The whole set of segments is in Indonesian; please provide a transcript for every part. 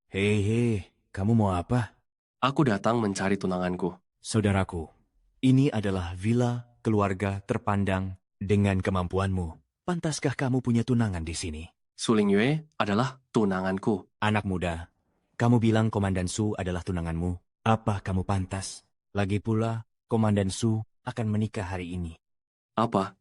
Hei, kamu mau apa? Aku datang mencari tunanganku. Saudaraku, ini adalah villa keluarga terpandang dengan kemampuanmu. Pantaskah kamu punya tunangan di sini? Su Lingyue adalah tunanganku. Anak muda, kamu bilang Komandan Su adalah tunanganmu. Apa kamu pantas? Lagi pula, Komandan Su akan menikah hari ini. Apa?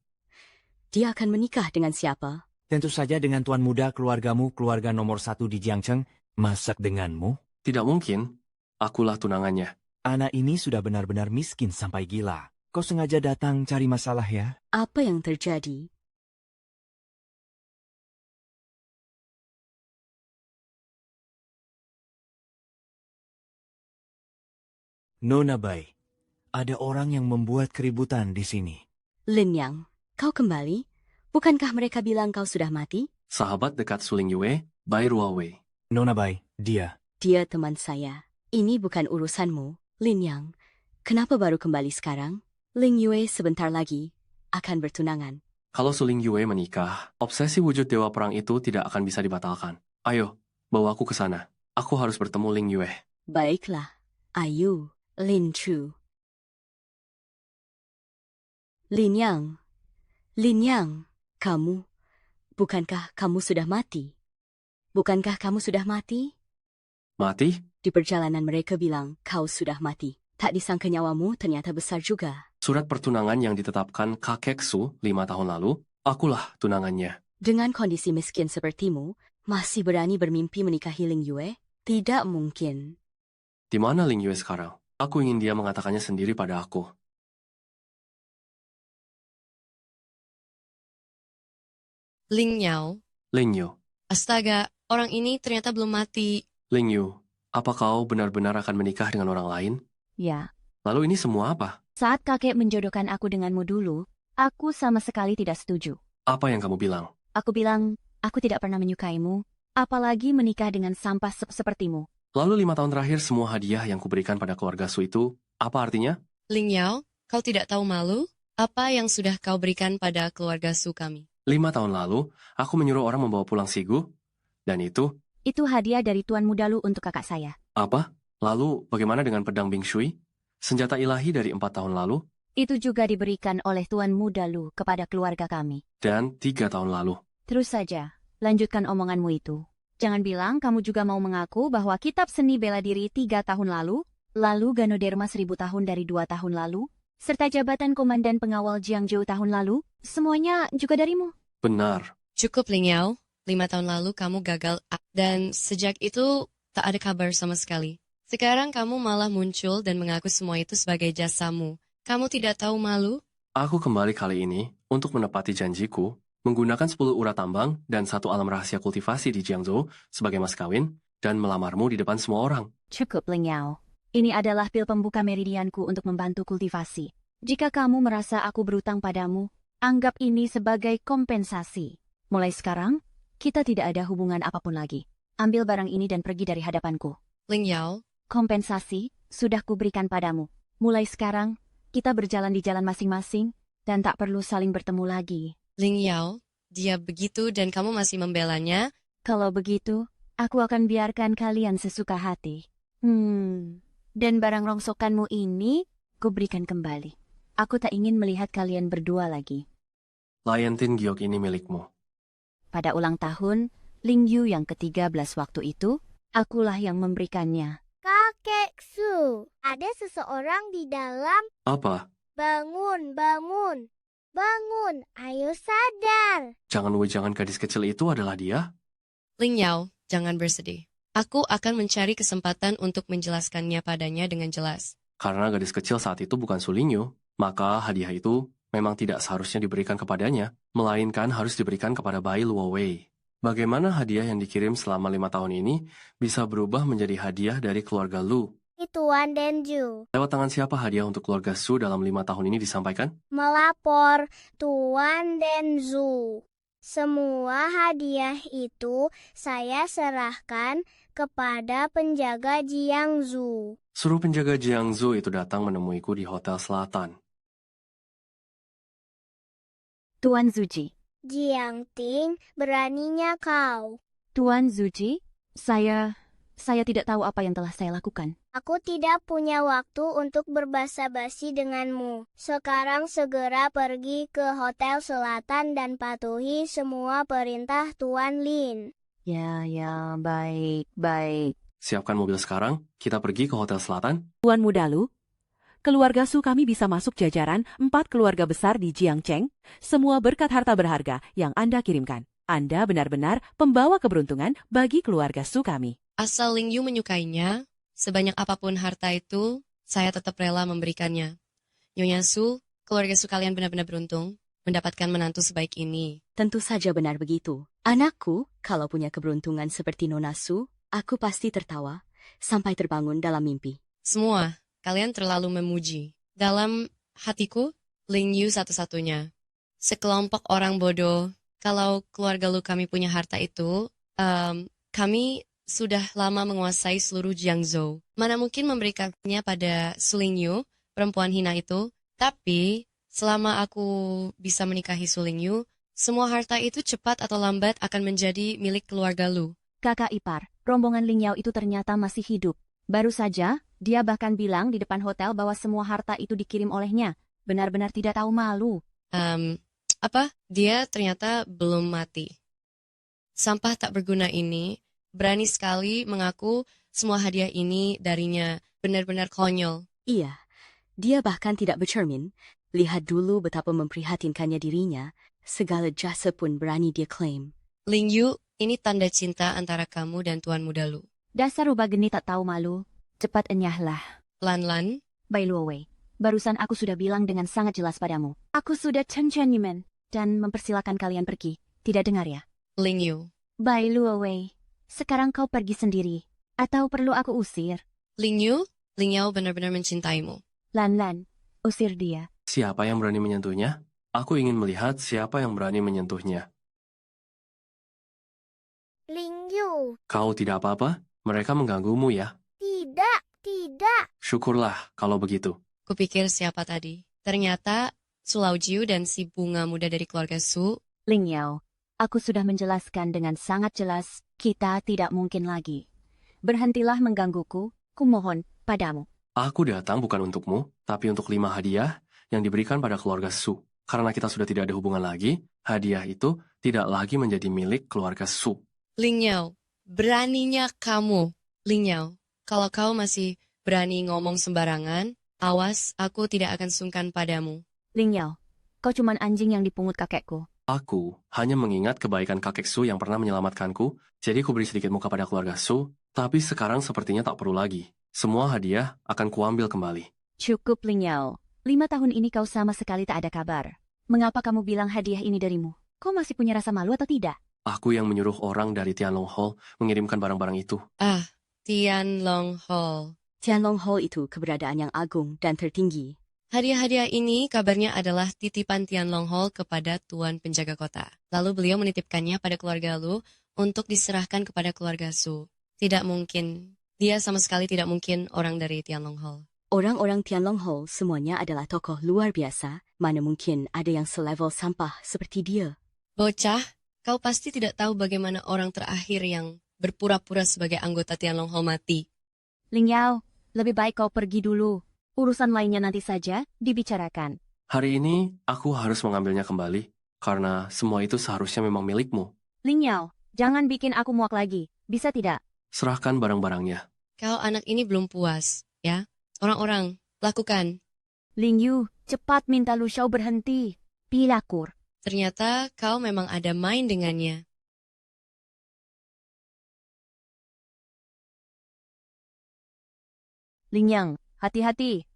Dia akan menikah dengan siapa? Tentu saja dengan tuan muda keluargamu, keluarga nomor 1 di Jiangcheng. Masak denganmu? Tidak mungkin. Akulah tunangannya. Anak ini sudah benar-benar miskin sampai gila. Kau sengaja datang cari masalah ya? Apa yang terjadi? Nona Bai, ada orang yang membuat keributan di sini. Lin Yang, kau kembali? Bukankah mereka bilang kau sudah mati? Sahabat dekat Su Lingyue, Bai Ruowei. Nona Bai, dia. Dia teman saya. Ini bukan urusanmu, Lin Yang. Kenapa baru kembali sekarang? Ling Yue sebentar lagi akan bertunangan. Kalau Su Lingyue menikah, obsesi wujud dewa perang itu tidak akan bisa dibatalkan. Ayo, bawa aku ke sana. Aku harus bertemu Lingyue. Baiklah, ayo, Lin Chu. Lin Yang, Lin Yang, bukankah kamu sudah mati? Bukankah kamu sudah mati? Mati? Di perjalanan mereka bilang kau sudah mati. Tak disangka nyawamu ternyata besar juga. Surat pertunangan yang ditetapkan kakek Su 5 tahun lalu, akulah tunangannya. Dengan kondisi miskin sepertimu, masih berani bermimpi menikahi Ling Yue? Tidak mungkin. Di mana Lingyue sekarang? Aku ingin dia mengatakannya sendiri pada aku. Ling Yao. Lingyu, Astaga, orang ini ternyata belum mati. Lingyu, apa kau benar-benar akan menikah dengan orang lain? Ya, Lalu ini semua apa? saat kakek menjodohkan aku denganmu dulu, aku sama sekali tidak setuju. Apa yang kamu bilang? Aku bilang, aku tidak pernah menyukaimu, apalagi menikah dengan sampah sepertimu. Lalu 5 tahun terakhir semua hadiah yang kuberikan pada keluarga Su itu, apa artinya? Ling Yao, kau tidak tahu malu? Apa yang sudah kau berikan pada keluarga Su kami? 5 tahun lalu, aku menyuruh orang membawa pulang Sigu, dan itu, Itu hadiah dari Tuan Muda Lu untuk kakak saya. apa? Lalu, bagaimana dengan pedang Bing Shui? Senjata ilahi dari 4 tahun lalu, Itu juga diberikan oleh Tuan Muda Lu kepada keluarga kami. dan 3 tahun lalu. Terus saja, lanjutkan omonganmu itu. Jangan bilang kamu juga mau mengaku bahwa kitab seni bela diri 3 tahun lalu Ganoderma 1000 tahun dari 2 tahun lalu, serta jabatan komandan pengawal Jiangzhou tahun lalu, semuanya juga darimu. Benar. Cukup Ling Yao, 5 tahun lalu kamu gagal dan sejak itu tak ada kabar sama sekali. Sekarang kamu malah muncul dan mengaku semua itu sebagai jasamu. Kamu tidak tahu malu? Aku kembali kali ini untuk menepati janjiku, menggunakan 10 urat tambang dan 1 alam rahasia kultivasi di Jiangzhou sebagai mas kawin, dan melamarmu di depan semua orang. Cukup, Ling Yao. Ini adalah pil pembuka meridianku untuk membantu kultivasi. Jika kamu merasa aku berutang padamu, anggap ini sebagai kompensasi. Mulai sekarang, kita tidak ada hubungan apapun lagi. Ambil barang ini dan pergi dari hadapanku. Ling Yao, Kompensasi sudah kuberikan padamu. Mulai sekarang, kita berjalan di jalan masing-masing dan tak perlu saling bertemu lagi. Ling Yao, dia begitu dan kamu masih membelanya? Kalau begitu, aku akan biarkan kalian sesuka hati. Dan barang rongsokanmu ini, kuberikan kembali. Aku tak ingin melihat kalian berdua lagi. Lion-tin giok ini milikmu. Pada ulang tahun, Ling Yu yang ke-13 waktu itu, akulah yang memberikannya. Kakek Su, ada seseorang di dalam. Apa? Bangun, bangun. Bangun, ayo sadar. Jangan gadis kecil itu adalah dia? Ling Yao, jangan bersedih. Aku akan mencari kesempatan untuk menjelaskannya padanya dengan jelas. Karena gadis kecil saat itu bukan Su Lingyu, maka hadiah itu memang tidak seharusnya diberikan kepadanya, melainkan harus diberikan kepada Bai Luowei. Bagaimana hadiah yang dikirim selama 5 tahun ini bisa berubah menjadi hadiah dari keluarga Lu? Tuan Denju. Lewat tangan siapa hadiah untuk keluarga Su dalam 5 tahun ini disampaikan? Melapor Tuan Denzu. Semua hadiah itu saya serahkan kepada penjaga Jiangzhou. Suruh penjaga Jiangzhou itu datang menemuiku di Hotel Selatan. Tuan Zuji. Jiangting, beraninya kau. Tuan Zuji, saya Saya tidak tahu apa yang telah saya lakukan. Aku tidak punya waktu untuk berbasa-basi denganmu. Sekarang segera pergi ke Hotel Selatan dan patuhi semua perintah Tuan Lin. Ya, baik. Siapkan mobil sekarang, kita pergi ke Hotel Selatan. Tuan Muda Lu, keluarga Su kami bisa masuk jajaran 4 keluarga besar di Jiangcheng, semua berkat harta berharga yang Anda kirimkan. Anda benar-benar pembawa keberuntungan bagi keluarga Su kami. Asal Ling Yu menyukainya, sebanyak apapun harta itu, saya tetap rela memberikannya. Nyonya Su, keluarga Su kalian benar-benar beruntung mendapatkan menantu sebaik ini. Tentu saja benar begitu. Anakku, kalau punya keberuntungan seperti Nona Su, aku pasti tertawa sampai terbangun dalam mimpi. Semua, kalian terlalu memuji. Dalam hatiku, Ling Yu satu-satunya. Sekelompok orang bodoh, kalau keluarga Lu kami punya harta itu, kami sudah lama menguasai seluruh Jiangzhou. Mana mungkin memberikannya pada Su Ling Yu, perempuan hina itu. Tapi, selama aku bisa menikahi Su Ling Yu, semua harta itu cepat atau lambat akan menjadi milik keluarga Lu. Kakak ipar, rombongan Ling Yao itu ternyata masih hidup. Baru saja, dia bahkan bilang di depan hotel bahwa semua harta itu dikirim olehnya. Benar-benar tidak tahu malu. Dia ternyata belum mati. Sampah tak berguna ini berani sekali mengaku semua hadiah ini darinya. Benar-benar konyol. Iya, dia bahkan tidak bercermin. Lihat dulu betapa memprihatinkannya dirinya. Segala jasa pun berani dia klaim. Ling Yu, ini tanda cinta antara kamu dan Tuan Muda Lu. Dasar rubah geni tak tahu malu. Cepat enyahlah. Lan, Bai Luowei, barusan aku sudah bilang dengan sangat jelas padamu. Aku sudah Chen Yimen dan mempersilakan kalian pergi. Tidak dengar ya? Ling Yu. Bai Luowei, sekarang kau pergi sendiri. Atau perlu aku usir? Ling Yao benar-benar mencintaimu. Lan, usir dia. Siapa yang berani menyentuhnya? Aku ingin melihat siapa yang berani menyentuhnya. Ling Yu. Kau tidak apa-apa? Mereka mengganggumu ya? Tidak. Syukurlah kalau begitu. Kupikir siapa tadi. Ternyata Su Laojiu dan si bunga muda dari keluarga Su. Ling Yao, aku sudah menjelaskan dengan sangat jelas, kita tidak mungkin lagi. Berhentilah menggangguku, kumohon padamu. Aku datang bukan untukmu, tapi untuk 5 hadiah yang diberikan pada keluarga Su. Karena kita sudah tidak ada hubungan lagi, hadiah itu tidak lagi menjadi milik keluarga Su. Ling Yao, beraninya kamu. Ling Yao, kalau kau masih berani ngomong sembarangan, awas aku tidak akan sungkan padamu. Ling Yao, kau cuman anjing yang dipungut kakekku. Aku hanya mengingat kebaikan kakek Su yang pernah menyelamatkanku, jadi ku beri sedikit muka pada keluarga Su, tapi sekarang sepertinya tak perlu lagi. Semua hadiah akan kuambil kembali. Cukup Ling Yao, 5 tahun ini kau sama sekali tak ada kabar. Mengapa kamu bilang hadiah ini darimu? Kau masih punya rasa malu atau tidak? Aku yang menyuruh orang dari Tianlong Hall mengirimkan barang-barang itu. Tianlong Hall. Tianlong Hall itu keberadaan yang agung dan tertinggi. Hadiah-hadiah ini kabarnya adalah titipan Tianlong Hall kepada Tuan Penjaga Kota. Lalu beliau menitipkannya pada keluarga Lu untuk diserahkan kepada keluarga Su. Tidak mungkin. Dia sama sekali tidak mungkin orang dari Tianlong Hall. Orang-orang Tianlong Hall semuanya adalah tokoh luar biasa. Mana mungkin ada yang selevel sampah seperti dia. Bocah, kau pasti tidak tahu bagaimana orang terakhir yang berpura-pura sebagai anggota Tianlong Hall mati. Ling Yao, lebih baik kau pergi dulu. Urusan lainnya nanti saja dibicarakan. Hari ini aku harus mengambilnya kembali, karena semua itu seharusnya memang milikmu. Ling Yao, jangan bikin aku muak lagi. Bisa tidak? Serahkan barang-barangnya. Kau anak ini belum puas, ya? Orang-orang, lakukan. Ling Yu, cepat minta Lu Xiao berhenti. Pilakur. Ternyata kau memang ada main dengannya. Ling Yang, hati-hati.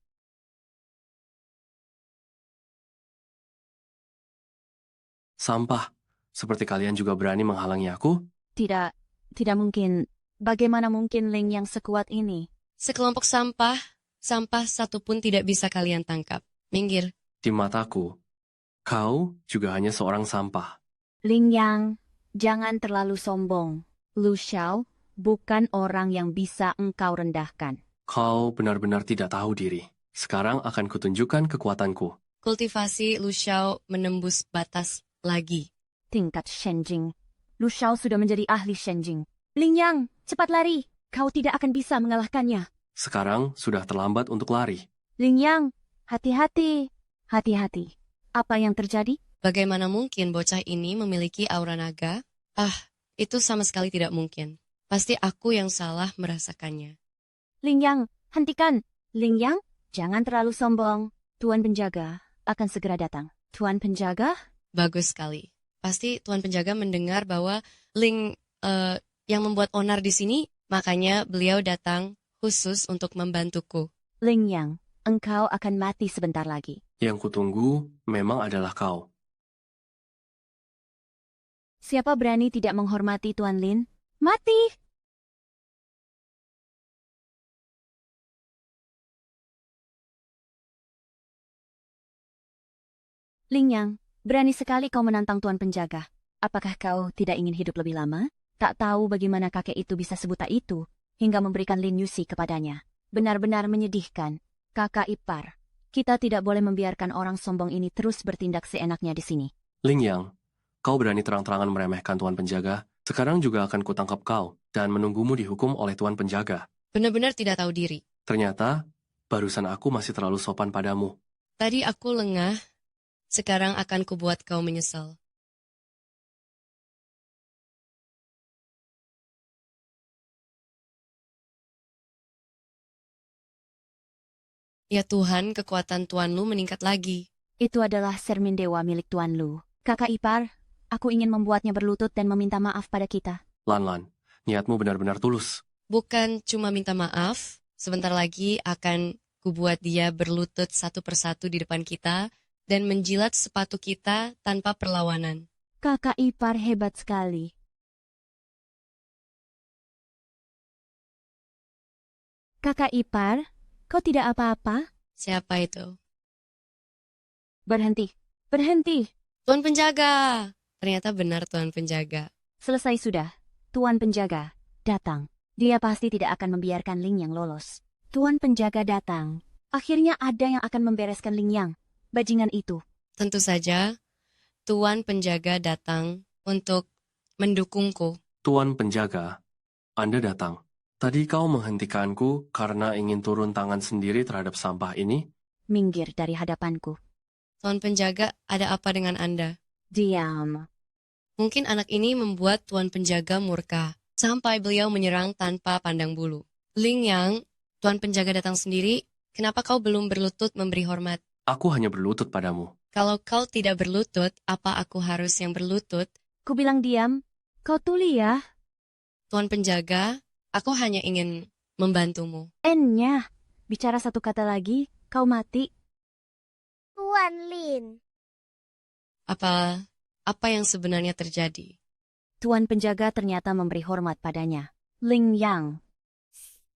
Sampah. Seperti kalian juga berani menghalangi aku? Tidak mungkin. Bagaimana mungkin Ling Yang sekuat ini? Sekelompok sampah satu pun tidak bisa kalian tangkap. Minggir. Di mataku, kau juga hanya seorang sampah. Ling Yang, jangan terlalu sombong. Lu Xiao bukan orang yang bisa engkau rendahkan. Kau benar-benar tidak tahu diri. Sekarang akan kutunjukkan kekuatanku. Kultivasi Lu Xiao menembus batas lagi. Tingkat Shenjing. Lu Xiao sudah menjadi ahli Shenjing. Ling Yang, cepat lari. Kau tidak akan bisa mengalahkannya. Sekarang sudah terlambat untuk lari. Lingyang, hati-hati. Hati-hati. Apa yang terjadi? Bagaimana mungkin bocah ini memiliki aura naga? Ah, itu sama sekali tidak mungkin. Pasti aku yang salah merasakannya. Lingyang, hentikan. Lingyang, jangan terlalu sombong. Tuan penjaga akan segera datang. Tuan penjaga? Bagus sekali. Pasti Tuan Penjaga mendengar bahwa Ling yang membuat onar di sini, makanya beliau datang khusus untuk membantuku. Lingyang, engkau akan mati sebentar lagi. Yang kutunggu memang adalah kau. Siapa berani tidak menghormati Tuan Lin? Mati! Lingyang, berani sekali kau menantang Tuan Penjaga. Apakah kau tidak ingin hidup lebih lama? Tak tahu bagaimana kakek itu bisa sebuta itu, hingga memberikan Lin Yusi kepadanya. Benar-benar menyedihkan. Kakak ipar, kita tidak boleh membiarkan orang sombong ini terus bertindak seenaknya di sini. Lingyang, kau berani terang-terangan meremehkan Tuan Penjaga. Sekarang juga akan kutangkap kau dan menunggumu dihukum oleh Tuan Penjaga. Benar-benar tidak tahu diri. Ternyata, barusan aku masih terlalu sopan padamu. Tadi aku lengah, sekarang akan kubuat kau menyesal. Ya Tuhan, kekuatan Tuan Lu meningkat lagi. Itu adalah sermin dewa milik Tuan Lu. Kakak ipar, aku ingin membuatnya berlutut dan meminta maaf pada kita. Lan, niatmu benar-benar tulus. Bukan cuma minta maaf, sebentar lagi akan kubuat dia berlutut satu persatu di depan kita dan menjilat sepatu kita tanpa perlawanan. Kakak ipar hebat sekali. Kakak ipar, kau tidak apa-apa? Siapa itu? Berhenti. Berhenti. Tuan Penjaga! Ternyata benar Tuan Penjaga. Selesai sudah. Tuan Penjaga datang. Dia pasti tidak akan membiarkan Lingyang lolos. Tuan Penjaga datang. Akhirnya ada yang akan membereskan Lingyang. Bajingan itu. Tentu saja, Tuan Penjaga datang untuk mendukungku. Tuan Penjaga, Anda datang. Tadi kau menghentikanku karena ingin turun tangan sendiri terhadap sampah ini? Minggir dari hadapanku. Tuan Penjaga, ada apa dengan Anda? Diam. Mungkin anak ini membuat Tuan Penjaga murka, sampai beliau menyerang tanpa pandang bulu. Lingyang, Tuan Penjaga datang sendiri, kenapa kau belum berlutut memberi hormat? Aku hanya berlutut padamu. Kalau kau tidak berlutut, apa aku harus yang berlutut? Ku bilang diam. Kau tuli ya. Tuan Penjaga, aku hanya ingin membantumu. N-nya. Bicara satu kata lagi, kau mati. Tuan Lin. Apa yang sebenarnya terjadi? Tuan Penjaga ternyata memberi hormat padanya. Lingyang.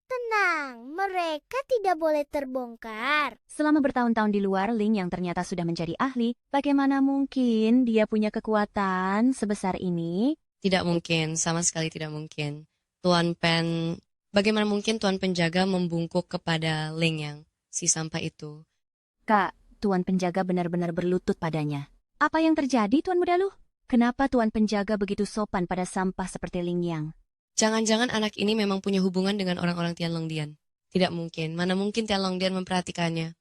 Tenang, mereka tidak boleh terbongkar. Selama bertahun-tahun di luar, Ling yang ternyata sudah menjadi ahli, bagaimana mungkin dia punya kekuatan sebesar ini? Tidak mungkin, sama sekali tidak mungkin. Bagaimana mungkin Tuan Penjaga membungkuk kepada Ling yang si sampah itu? Kak, Tuan Penjaga benar-benar berlutut padanya. Apa yang terjadi, Tuan Mudalu? Kenapa Tuan Penjaga begitu sopan pada sampah seperti Ling Yang? Jangan-jangan anak ini memang punya hubungan dengan orang-orang Tianlongdian. Tidak mungkin, mana mungkin Tianlongdian memperhatikannya.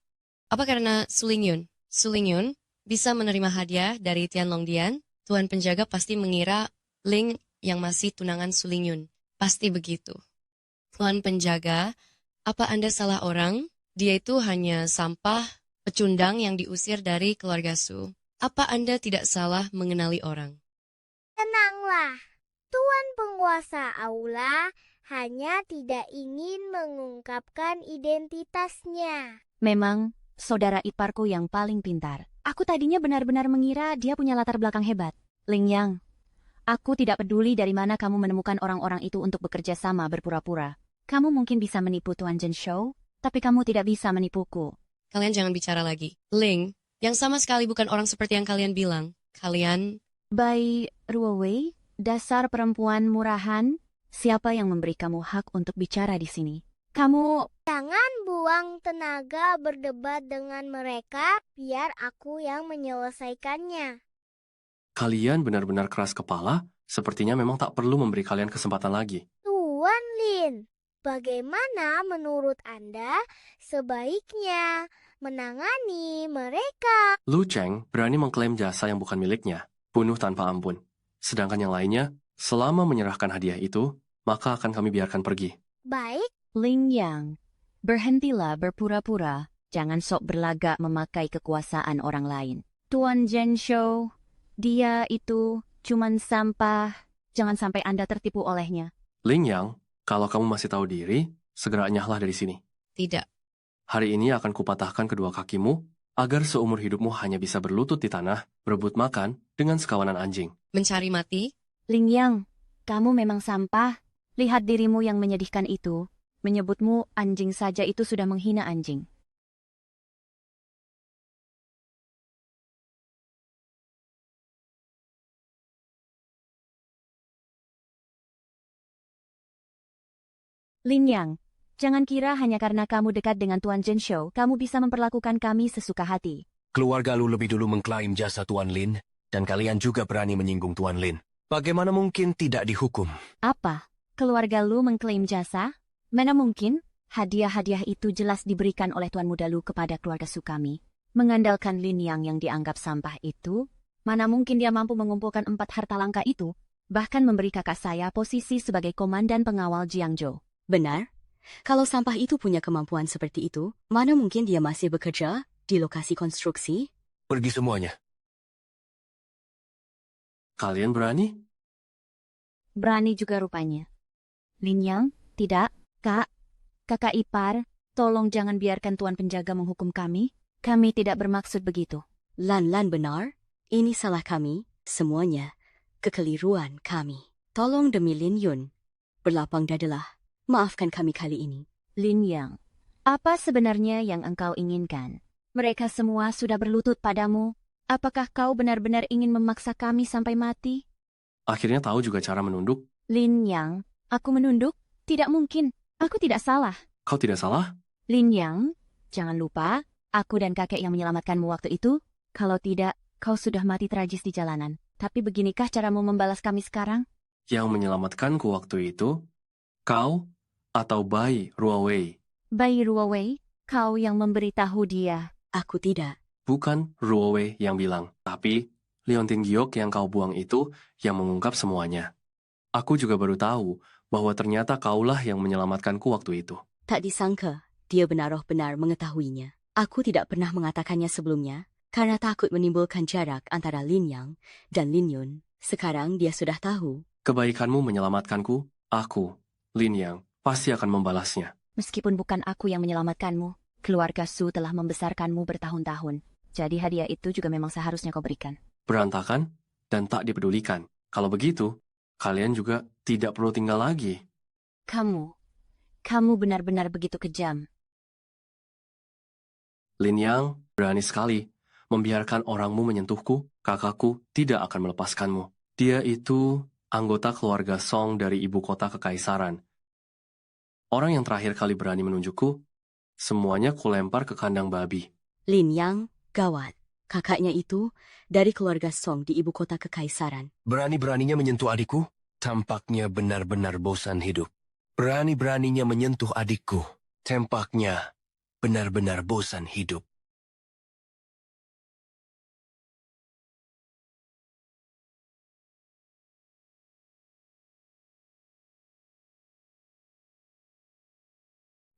Apa karena Su Lingyun? Su Lingyun bisa menerima hadiah dari Tianlongdian, Tuan Penjaga pasti mengira Ling yang masih tunangan Su Lingyun. Pasti begitu. Tuan Penjaga, apa Anda salah orang? Dia itu hanya sampah, pecundang yang diusir dari keluarga Su. Apa Anda tidak salah mengenali orang? Tenanglah, Tuan Penguasa Aula hanya tidak ingin mengungkapkan identitasnya. Memang, saudara iparku yang paling pintar. Aku tadinya benar-benar mengira dia punya latar belakang hebat. Ling Yang, aku tidak peduli dari mana kamu menemukan orang-orang itu untuk bekerja sama berpura-pura. Kamu mungkin bisa menipu Tuan Zhenshou, tapi kamu tidak bisa menipuku. Kalian jangan bicara lagi. Ling, yang sama sekali bukan orang seperti yang kalian bilang. Kalian... Bai Ruowei, dasar perempuan murahan, siapa yang memberi kamu hak untuk bicara di sini? Kamu... Jangan buang tenaga berdebat dengan mereka, biar aku yang menyelesaikannya. Kalian benar-benar keras kepala, sepertinya memang tak perlu memberi kalian kesempatan lagi. Tuan Lin, Bagaimana menurut Anda sebaiknya menangani mereka? Lu Cheng berani mengklaim jasa yang bukan miliknya, bunuh tanpa ampun. Sedangkan yang lainnya, selama menyerahkan hadiah itu, maka akan kami biarkan pergi. Baik, Ling Yang, berhentilah berpura-pura. Jangan sok berlagak memakai kekuasaan orang lain. Tuan Zhenshou, dia itu cuman sampah. Jangan sampai Anda tertipu olehnya. Ling Yang, kalau kamu masih tahu diri, segera enyahlah dari sini. Tidak. Hari ini akan kupatahkan kedua kakimu, agar seumur hidupmu hanya bisa berlutut di tanah, berebut makan dengan sekawanan anjing. Mencari mati? Ling Yang, kamu memang sampah. Lihat dirimu yang menyedihkan itu. Menyebutmu anjing saja itu sudah menghina anjing. Lin Yang, jangan kira hanya karena kamu dekat dengan Tuan Zhenshou, kamu bisa memperlakukan kami sesuka hati. Keluarga Lu lebih dulu mengklaim jasa Tuan Lin, dan kalian juga berani menyinggung Tuan Lin. Bagaimana mungkin tidak dihukum? Apa? Keluarga Lu mengklaim jasa? Mana mungkin? Hadiah-hadiah itu jelas diberikan oleh Tuan Muda Lu kepada keluarga Su kami. Mengandalkan Lin yang dianggap sampah itu, mana mungkin dia mampu mengumpulkan 4 harta langka itu, bahkan memberi kakak saya posisi sebagai komandan pengawal Jiangzhou. Benar? Kalau sampah itu punya kemampuan seperti itu, mana mungkin dia masih bekerja di lokasi konstruksi? Pergi semuanya. Kalian berani? Berani juga rupanya. Lin Yang, tidak, Kak. Kakak ipar, tolong jangan biarkan Tuan Penjaga menghukum kami. Kami tidak bermaksud begitu. Lan benar, ini salah kami, semuanya. Kekeliruan kami. Tolong demi Lin Yun, berlapang dadalah. Maafkan kami kali ini. Lin Yang, apa sebenarnya yang engkau inginkan? Mereka semua sudah berlutut padamu. Apakah kau benar-benar ingin memaksa kami sampai mati? Akhirnya tahu juga cara menunduk. Lin Yang, aku menunduk? Tidak mungkin. Aku tidak salah. Kau tidak salah? Lin Yang, jangan lupa, aku dan kakek yang menyelamatkanmu waktu itu. Kalau tidak, kau sudah mati tragis di jalanan. Tapi beginikah caramu membalas kami sekarang? Yang menyelamatkanku waktu itu, kau atau bayi Ruowei? Bayi Ruowei, kau yang memberitahu dia. Aku tidak. Bukan Ruowei yang bilang, tapi Leontin Giok yang kau buang itu yang mengungkap semuanya. Aku juga baru tahu bahwa ternyata kaulah yang menyelamatkanku waktu itu. Tak disangka, dia benar-benar mengetahuinya. Aku tidak pernah mengatakannya sebelumnya, karena takut menimbulkan jarak antara Lin Yang dan Lin Yun. Sekarang dia sudah tahu. Kebaikanmu menyelamatkanku, aku, Lin Yang, pasti akan membalasnya. Meskipun bukan aku yang menyelamatkanmu, keluarga Su telah membesarkanmu bertahun-tahun. Jadi hadiah itu juga memang seharusnya kau berikan. Berantakan dan tak dipedulikan. Kalau begitu, kalian juga tidak perlu tinggal lagi. Kamu benar-benar begitu kejam. Lin Yang berani sekali membiarkan orangmu menyentuhku, kakakku tidak akan melepaskanmu. Dia itu anggota keluarga Song dari ibu kota kekaisaran. Orang yang terakhir kali berani menunjukku, semuanya kulempar ke kandang babi. Lin Yang, gawat. Kakaknya itu dari keluarga Song di ibu kota kekaisaran. Berani-beraninya menyentuh adikku? Tampaknya benar-benar bosan hidup. Berani-beraninya menyentuh adikku. Tampaknya benar-benar bosan hidup.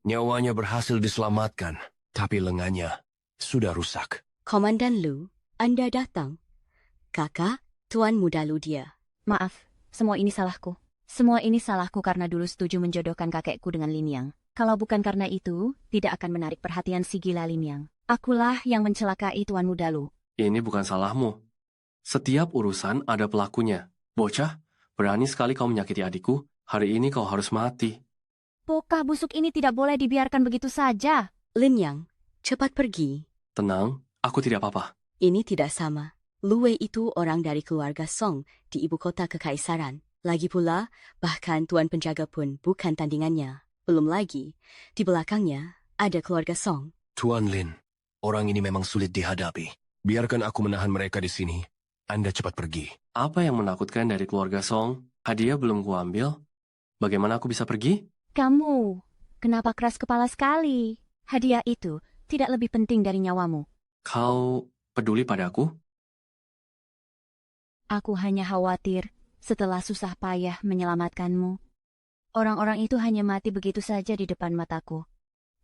Nyawanya berhasil diselamatkan, tapi lengannya sudah rusak. Komandan Lu, Anda datang. Kakak, Tuan Muda Lu dia. Maaf, semua ini salahku. Semua ini salahku karena dulu setuju menjodohkan kakekku dengan Lin Yang. Kalau bukan karena itu, tidak akan menarik perhatian si gila Lin Yang. Akulah yang mencelakai Tuan Muda Lu. Ini bukan salahmu. Setiap urusan ada pelakunya. Bocah, berani sekali kau menyakiti adikku. Hari ini kau harus mati. Bocah busuk ini tidak boleh dibiarkan begitu saja. Lin Yang, cepat pergi. Tenang, aku tidak apa-apa. Ini tidak sama. Lu Wei itu orang dari keluarga Song di ibu kota kekaisaran. Lagi pula, bahkan Tuan Penjaga pun bukan tandingannya. Belum lagi, di belakangnya ada keluarga Song. Tuan Lin, orang ini memang sulit dihadapi. Biarkan aku menahan mereka di sini. Anda cepat pergi. Apa yang menakutkan dari keluarga Song? Hadiah belum kuambil. Bagaimana aku bisa pergi? Kamu, kenapa keras kepala sekali? Hadiah itu tidak lebih penting dari nyawamu. Kau peduli padaku? Aku hanya khawatir setelah susah payah menyelamatkanmu. Orang-orang itu hanya mati begitu saja di depan mataku.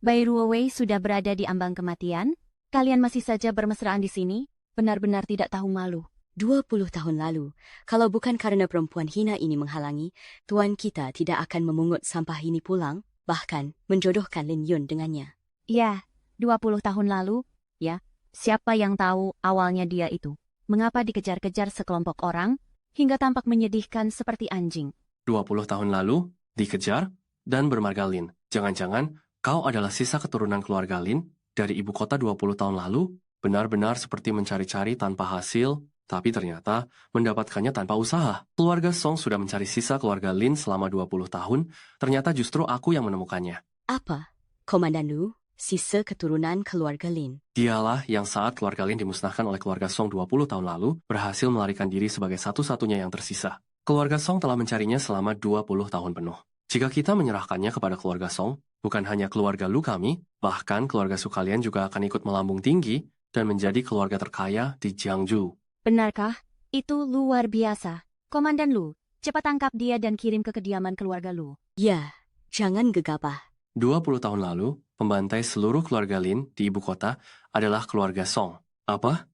Bai Ruowei sudah berada di ambang kematian. Kalian masih saja bermesraan di sini? Benar-benar tidak tahu malu. 20 tahun lalu, kalau bukan karena perempuan hina ini menghalangi, tuan kita tidak akan memungut sampah ini pulang, bahkan menjodohkan Lin Yun dengannya. Ya, 20 tahun lalu, ya. Siapa yang tahu awalnya dia itu? Mengapa dikejar-kejar sekelompok orang, hingga tampak menyedihkan seperti anjing? 20 tahun lalu, dikejar, dan bermarga Lin. Jangan-jangan kau adalah sisa keturunan keluarga Lin dari ibu kota 20 tahun lalu? Benar-benar seperti mencari-cari tanpa hasil, tapi ternyata mendapatkannya tanpa usaha. Keluarga Song sudah mencari sisa keluarga Lin selama 20 tahun, ternyata justru aku yang menemukannya. Apa? Komandan Lu, sisa keturunan keluarga Lin. Dialah yang saat keluarga Lin dimusnahkan oleh keluarga Song 20 tahun lalu, berhasil melarikan diri sebagai satu-satunya yang tersisa. Keluarga Song telah mencarinya selama 20 tahun penuh. Jika kita menyerahkannya kepada keluarga Song, bukan hanya keluarga Lu kami, bahkan keluarga Su kalian juga akan ikut melambung tinggi dan menjadi keluarga terkaya di Jiangsu. Benarkah? Itu luar biasa. Komandan Lu, cepat tangkap dia dan kirim ke kediaman keluarga Lu. Ya, jangan gegabah. 20 tahun lalu, pembantai seluruh keluarga Lin di ibu kota adalah keluarga Song. Apa?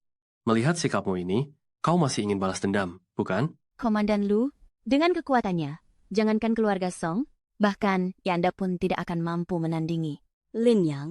Melihat sikapmu ini, kau masih ingin balas dendam, bukan? Komandan Lu, dengan kekuatannya, jangankan keluarga Song, bahkan Yanda pun tidak akan mampu menandingi. Lin Yang,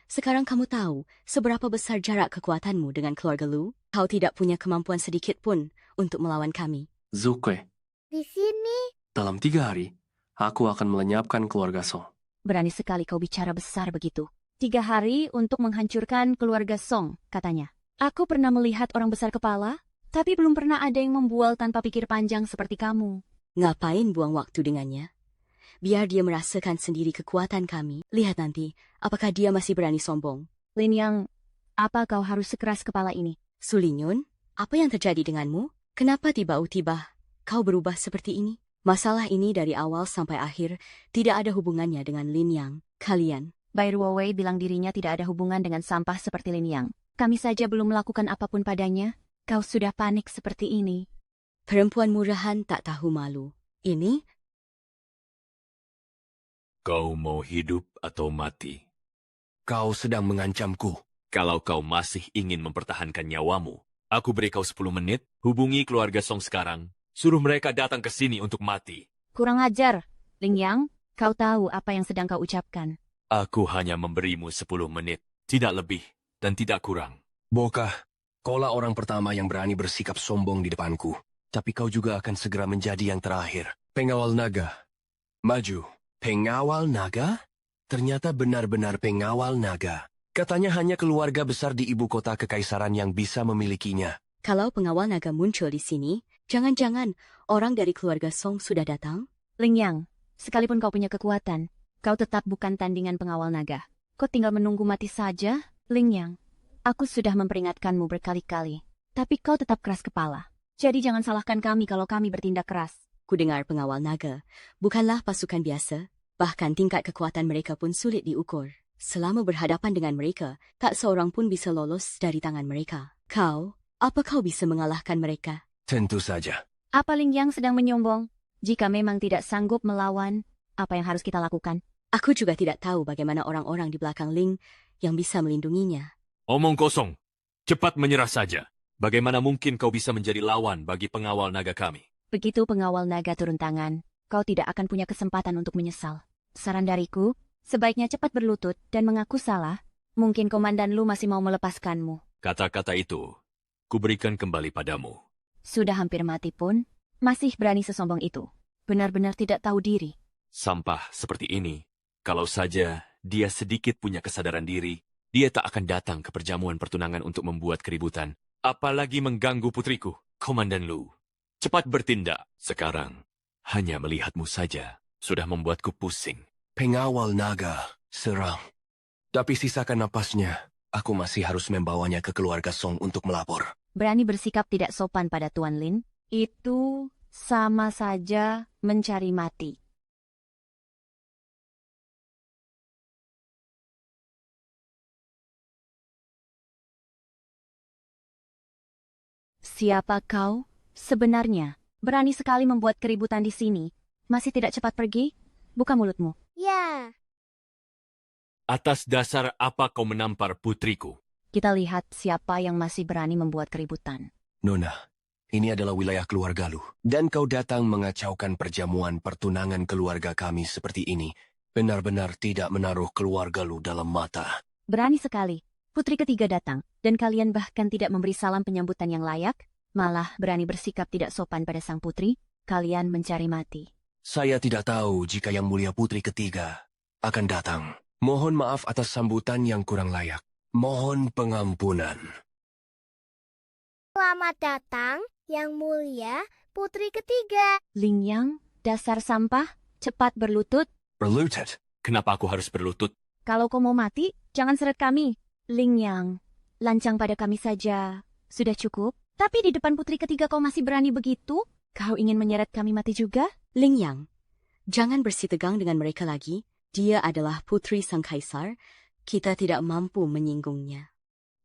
sekarang kamu tahu seberapa besar jarak kekuatanmu dengan keluarga Lu? Kau tidak punya kemampuan sedikit pun untuk melawan kami. Zukue, Di sini, dalam 3 hari, aku akan melenyapkan keluarga Song. Berani sekali kau bicara besar begitu. 3 hari untuk menghancurkan keluarga Song, katanya. Aku pernah melihat orang besar kepala, tapi belum pernah ada yang membual tanpa pikir panjang seperti kamu. Ngapain buang waktu dengannya? Biar dia merasakan sendiri kekuatan kami. Lihat nanti, apakah dia masih berani sombong. Lin Yang, apa kau harus sekeras kepala ini? Su Lingyun, apa yang terjadi denganmu? Kenapa tiba-tiba kau berubah seperti ini? Masalah ini dari awal sampai akhir tidak ada hubungannya dengan Lin Yang. Kalian, Bai Ruowei bilang dirinya tidak ada hubungan dengan sampah seperti Lin Yang. Kami saja belum melakukan apapun padanya. Kau sudah panik seperti ini. perempuan murahan tak tahu malu. Ini, Kau mau hidup atau mati? Kau sedang mengancamku. Kalau kau masih ingin mempertahankan nyawamu, aku beri kau 10 menit, hubungi keluarga Song sekarang, suruh mereka datang ke sini untuk mati. Kurang ajar. Lin Yang, kau tahu apa yang sedang kau ucapkan. Aku hanya memberimu 10 menit, tidak lebih dan tidak kurang. Bokah, kaulah orang pertama yang berani bersikap sombong di depanku. Tapi kau juga akan segera menjadi yang terakhir. Pengawal naga. Maju. Pengawal naga? Ternyata benar-benar pengawal naga. Katanya hanya keluarga besar di ibu kota kekaisaran yang bisa memilikinya. kalau pengawal naga muncul di sini, jangan-jangan orang dari keluarga Song sudah datang? Lin Yang, sekalipun kau punya kekuatan, kau tetap bukan tandingan pengawal naga. Kau tinggal menunggu mati saja, Lin Yang. Aku sudah memperingatkanmu berkali-kali, tapi kau tetap keras kepala. Jadi jangan salahkan kami kalau kami bertindak keras. Ku dengar pengawal naga bukanlah pasukan biasa, bahkan tingkat kekuatan mereka pun sulit diukur. Selama berhadapan dengan mereka, tak seorang pun bisa lolos dari tangan mereka. Apa kau bisa mengalahkan mereka? Tentu saja. Apa Lin Yang sedang menyombong? Jika memang tidak sanggup melawan, apa yang harus kita lakukan? Aku juga tidak tahu bagaimana orang-orang di belakang Ling yang bisa melindunginya. Omong kosong, cepat menyerah saja. Bagaimana mungkin kau bisa menjadi lawan bagi pengawal naga kami? Begitu pengawal naga turun tangan, kau tidak akan punya kesempatan untuk menyesal. Saran dariku, sebaiknya cepat berlutut dan mengaku salah. Mungkin Komandan Lu masih mau melepaskanmu. Kata-kata itu, kuberikan kembali padamu. Sudah hampir mati pun, masih berani sesombong itu. Benar-benar tidak tahu diri. Sampah seperti ini, kalau saja dia sedikit punya kesadaran diri, dia tak akan datang ke perjamuan pertunangan untuk membuat keributan. Apalagi mengganggu putriku, Komandan Lu. Cepat bertindak. Sekarang, hanya melihatmu saja sudah membuatku pusing. Pengawal naga, serang. Tapi sisakan napasnya. Aku masih harus membawanya ke keluarga Song untuk melapor. Berani bersikap tidak sopan pada Tuan Lin, itu sama saja mencari mati. Siapa kau? Sebenarnya, berani sekali membuat keributan di sini. Masih tidak cepat pergi? Buka mulutmu. Ya, Atas dasar apa kau menampar putriku? Kita lihat siapa yang masih berani membuat keributan. Nona, ini adalah wilayah keluarga lu. Dan kau datang mengacaukan perjamuan pertunangan keluarga kami seperti ini. Benar-benar tidak menaruh keluarga lu dalam mata. Berani sekali. Putri ketiga datang, dan kalian bahkan tidak memberi salam penyambutan yang layak, malah berani bersikap tidak sopan pada sang putri. Kalian mencari mati. Saya tidak tahu jika Yang Mulia Putri ketiga akan datang. Mohon maaf atas sambutan yang kurang layak. Mohon pengampunan. selamat datang, Yang Mulia Putri ketiga. Ling Yang, dasar sampah, cepat berlutut. Berlutut. Kenapa aku harus berlutut? Kalau kau mau mati, jangan seret kami. Ling Yang, lancang pada kami saja. Sudah cukup? Tapi di depan putri ketiga kau masih berani begitu? Kau ingin menyeret kami mati juga? Ling Yang, jangan bersitegang dengan mereka lagi. Dia adalah putri sang kaisar. Kita tidak mampu menyinggungnya.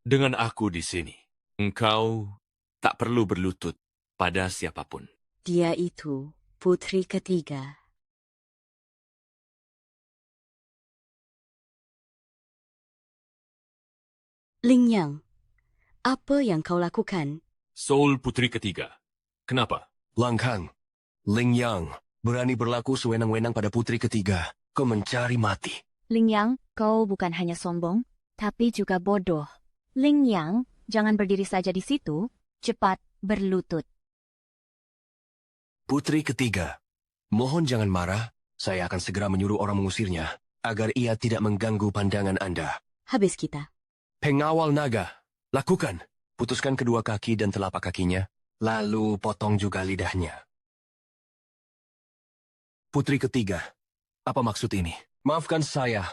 Dengan aku di sini, engkau tak perlu berlutut pada siapapun. Dia itu putri ketiga. Ling Yang, apa yang kau lakukan? Soul putri ketiga. Kenapa? Langkang. Ling Yang, berani berlaku sewenang-wenang pada putri ketiga. Kau mencari mati. Ling Yang, kau bukan hanya sombong, tapi juga bodoh. Ling Yang, jangan berdiri saja di situ. Cepat berlutut. Putri ketiga, mohon jangan marah. Saya akan segera menyuruh orang mengusirnya, agar ia tidak mengganggu pandangan Anda. Habis kita. Pengawal naga, lakukan. Putuskan kedua kaki dan telapak kakinya, lalu potong juga lidahnya. Putri ketiga, apa maksud ini? Maafkan saya,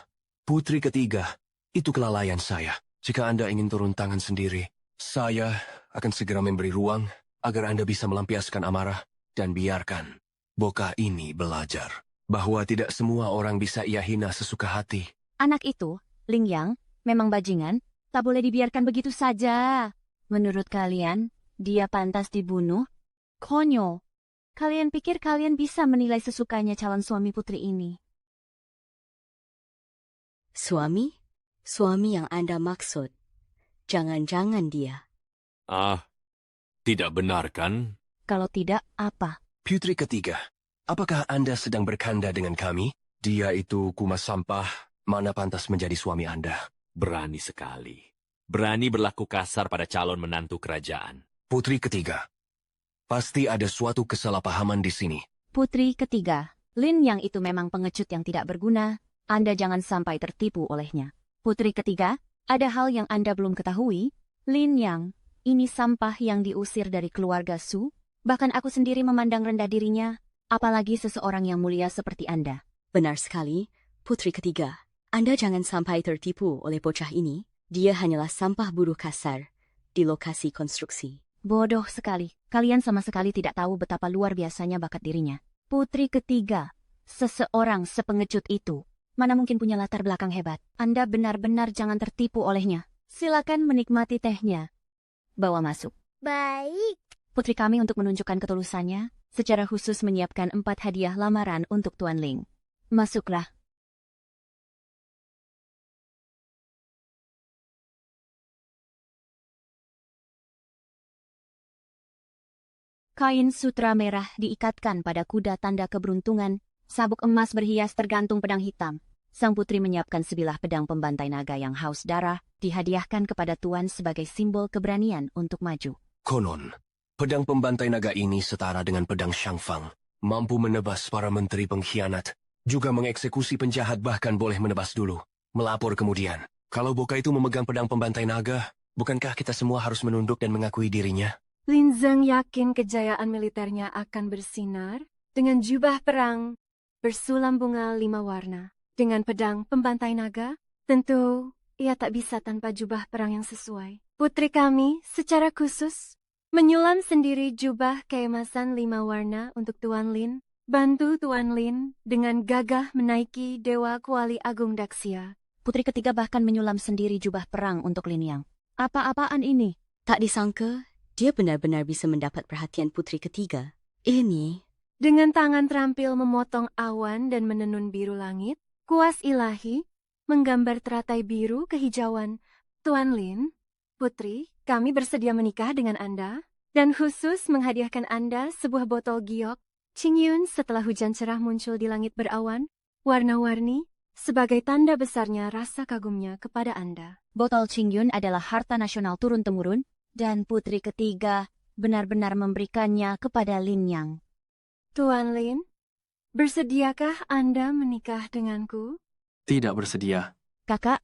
putri ketiga. Itu kelalaian saya. Jika Anda ingin turun tangan sendiri, saya akan segera memberi ruang agar Anda bisa melampiaskan amarah dan biarkan bocah ini belajar bahwa tidak semua orang bisa ia hina sesuka hati. Anak itu, Ling Yang, memang bajingan, tak boleh dibiarkan begitu saja. Menurut kalian, dia pantas dibunuh? Konyol. Kalian pikir kalian bisa menilai sesukanya calon suami putri ini? Suami? Suami yang Anda maksud. Jangan-jangan dia. Tidak benar kan? Kalau tidak, apa? Putri ketiga, apakah Anda sedang bercanda dengan kami? Dia itu kumas sampah, mana pantas menjadi suami Anda? Berani sekali. Berani berlaku kasar pada calon menantu kerajaan. Putri ketiga, pasti ada suatu kesalahpahaman di sini. Putri ketiga, Lin Yang itu memang pengecut yang tidak berguna. Anda jangan sampai tertipu olehnya. Putri ketiga, ada hal yang Anda belum ketahui. Lin Yang, ini sampah yang diusir dari keluarga Su. Bahkan aku sendiri memandang rendah dirinya, apalagi seseorang yang mulia seperti Anda. Benar sekali, putri ketiga. Anda jangan sampai tertipu oleh bocah ini. Dia hanyalah sampah buruh kasar di lokasi konstruksi. Bodoh sekali. Kalian sama sekali tidak tahu betapa luar biasanya bakat dirinya. Putri ketiga, seseorang sepengecut itu. Mana mungkin punya latar belakang hebat. Anda benar-benar jangan tertipu olehnya. Silakan menikmati tehnya. Bawa masuk. Baik. Putri kami untuk menunjukkan ketulusannya, secara khusus menyiapkan 4 hadiah lamaran untuk Tuan Ling. Masuklah. Kain sutra merah diikatkan pada kuda tanda keberuntungan, sabuk emas berhias tergantung pedang hitam. Sang putri menyiapkan sebilah pedang pembantai naga yang haus darah, dihadiahkan kepada Tuan sebagai simbol keberanian untuk maju. Konon, pedang pembantai naga ini setara dengan pedang Shangfang, mampu menebas para menteri pengkhianat, juga mengeksekusi penjahat bahkan boleh menebas dulu, melapor kemudian. Kalau Boka itu memegang pedang pembantai naga, bukankah kita semua harus menunduk dan mengakui dirinya? Lin Zeng yakin kejayaan militernya akan bersinar dengan jubah perang bersulam bunga 5 warna. Dengan pedang pembantai naga, tentu ia tak bisa tanpa jubah perang yang sesuai. Putri kami secara khusus menyulam sendiri jubah keemasan 5 warna untuk Tuan Lin. Bantu Tuan Lin dengan gagah menaiki Dewa Kuali Agung Daxia. Putri ketiga bahkan menyulam sendiri jubah perang untuk Lin Yang. Apa-apaan ini? Tak disangka, dia benar-benar bisa mendapat perhatian putri ketiga. Ini, Dengan tangan terampil memotong awan dan menenun biru langit, kuas ilahi menggambar teratai biru kehijauan. Tuan Lin, Putri, kami bersedia menikah dengan Anda dan khusus menghadiahkan Anda sebuah botol giok Qingyun setelah hujan cerah muncul di langit berawan, warna-warni, sebagai tanda besarnya rasa kagumnya kepada Anda. Botol Qingyun adalah harta nasional turun-temurun, dan putri ketiga benar-benar memberikannya kepada Lin Yang. Tuan Lin, bersediakah Anda menikah denganku? Tidak bersedia. Kakak,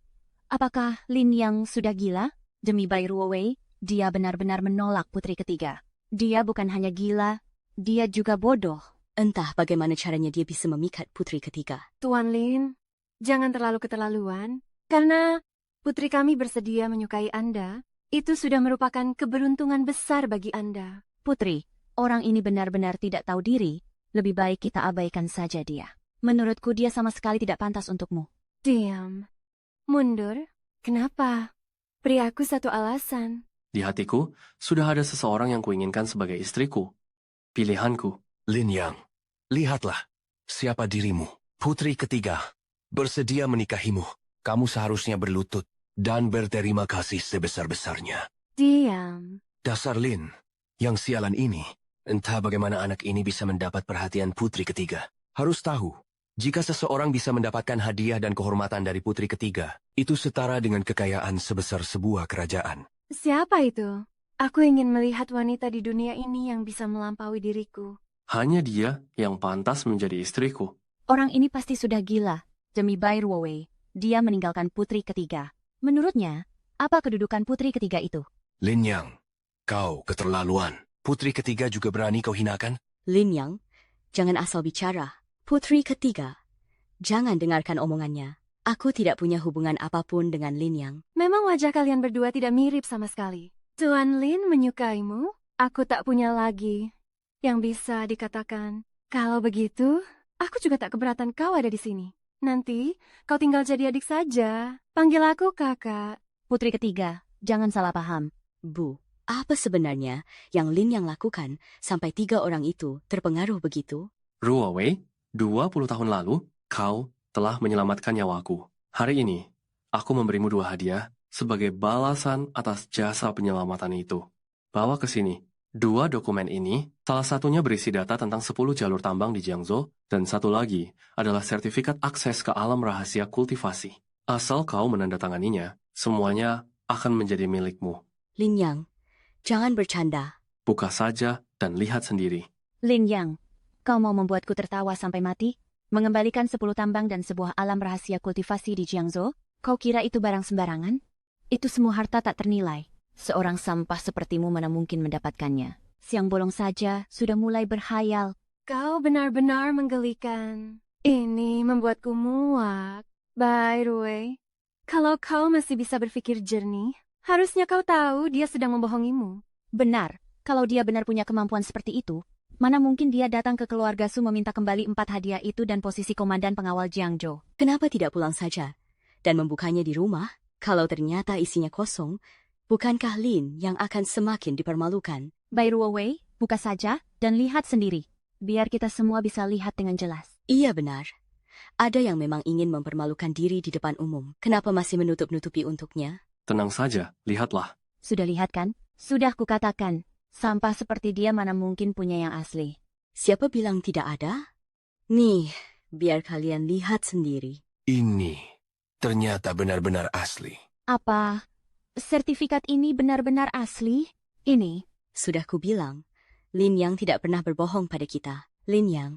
apakah Lin Yang sudah gila? Demi Bai Ruowei, dia benar-benar menolak putri ketiga. Dia bukan hanya gila, dia juga bodoh. entah bagaimana caranya dia bisa memikat putri ketiga. Tuan Lin, jangan terlalu keterlaluan, karena putri kami bersedia menyukai Anda. Itu sudah merupakan keberuntungan besar bagi Anda. Putri, orang ini benar-benar tidak tahu diri. Lebih baik kita abaikan saja dia. Menurutku dia sama sekali tidak pantas untukmu. Diam. Mundur? Kenapa? Beri aku satu alasan. Di hatiku, sudah ada seseorang yang kuinginkan sebagai istriku. Pilihanku. Lin Yang, lihatlah siapa dirimu. Putri ketiga bersedia menikahimu. Kamu seharusnya berlutut dan berterima kasih sebesar-besarnya. Diam. Dasar Lin, yang sialan ini, entah bagaimana anak ini bisa mendapat perhatian putri ketiga. Harus tahu, jika seseorang bisa mendapatkan hadiah dan kehormatan dari putri ketiga, itu setara dengan kekayaan sebesar sebuah kerajaan. Siapa itu? Aku ingin melihat wanita di dunia ini yang bisa melampaui diriku. Hanya dia yang pantas menjadi istriku. Orang ini pasti sudah gila. Demi Bai Ruowei, dia meninggalkan putri ketiga. Menurutnya, apa kedudukan putri ketiga itu? Lin Yang, kau keterlaluan. Putri ketiga juga berani kau hinakan? Lin Yang, jangan asal bicara. Putri ketiga, jangan dengarkan omongannya. Aku tidak punya hubungan apapun dengan Lin Yang. Memang wajah kalian berdua tidak mirip sama sekali. Tuan Lin menyukaimu, aku tak punya lagi yang bisa dikatakan. Kalau begitu, aku juga tak keberatan kau ada di sini. Nanti, kau tinggal jadi adik saja. Panggil aku kakak. Putri ketiga, jangan salah paham. Bu, apa sebenarnya yang Lin Yang lakukan sampai 3 orang itu terpengaruh begitu? Ruowei, 20 tahun lalu, kau telah menyelamatkan nyawaku. Hari ini, aku memberimu 2 hadiah sebagai balasan atas jasa penyelamatan itu. Bawa ke sini. 2 dokumen ini, salah satunya berisi data tentang 10 jalur tambang di Jiangzhou, dan satu lagi adalah sertifikat akses ke alam rahasia kultivasi. Asal kau menandatanganinya, semuanya akan menjadi milikmu. Lin Yang, jangan bercanda. Buka saja dan lihat sendiri. Lin Yang, kau mau membuatku tertawa sampai mati? Mengembalikan 10 tambang dan sebuah alam rahasia kultivasi di Jiangzhou? Kau kira itu barang sembarangan? Itu semua harta tak ternilai. Seorang sampah sepertimu mana mungkin mendapatkannya. Siang bolong saja sudah mulai berhayal. Kau benar-benar menggelikan. Ini membuatku muak. Bai Ruowei, kalau kau masih bisa berpikir jernih, harusnya kau tahu dia sedang membohongimu. Benar, kalau dia benar punya kemampuan seperti itu, mana mungkin dia datang ke keluarga Su meminta kembali 4 hadiah itu dan posisi komandan pengawal Jiangzhou. Kenapa tidak pulang saja dan membukanya di rumah? Kalau ternyata isinya kosong, bukankah Lin yang akan semakin dipermalukan? Bai Ruowei, buka saja dan lihat sendiri. Biar kita semua bisa lihat dengan jelas. Iya benar. Ada yang memang ingin mempermalukan diri di depan umum. Kenapa masih menutup-nutupi untuknya? Tenang saja, lihatlah. Sudah lihat kan? Sudah kukatakan, sampah seperti dia mana mungkin punya yang asli. Siapa bilang tidak ada? Nih, biar kalian lihat sendiri. Ini ternyata benar-benar asli. Apa? Sertifikat ini benar-benar asli? Ini? Sudah kubilang, Lin Yang tidak pernah berbohong pada kita. Lin Yang,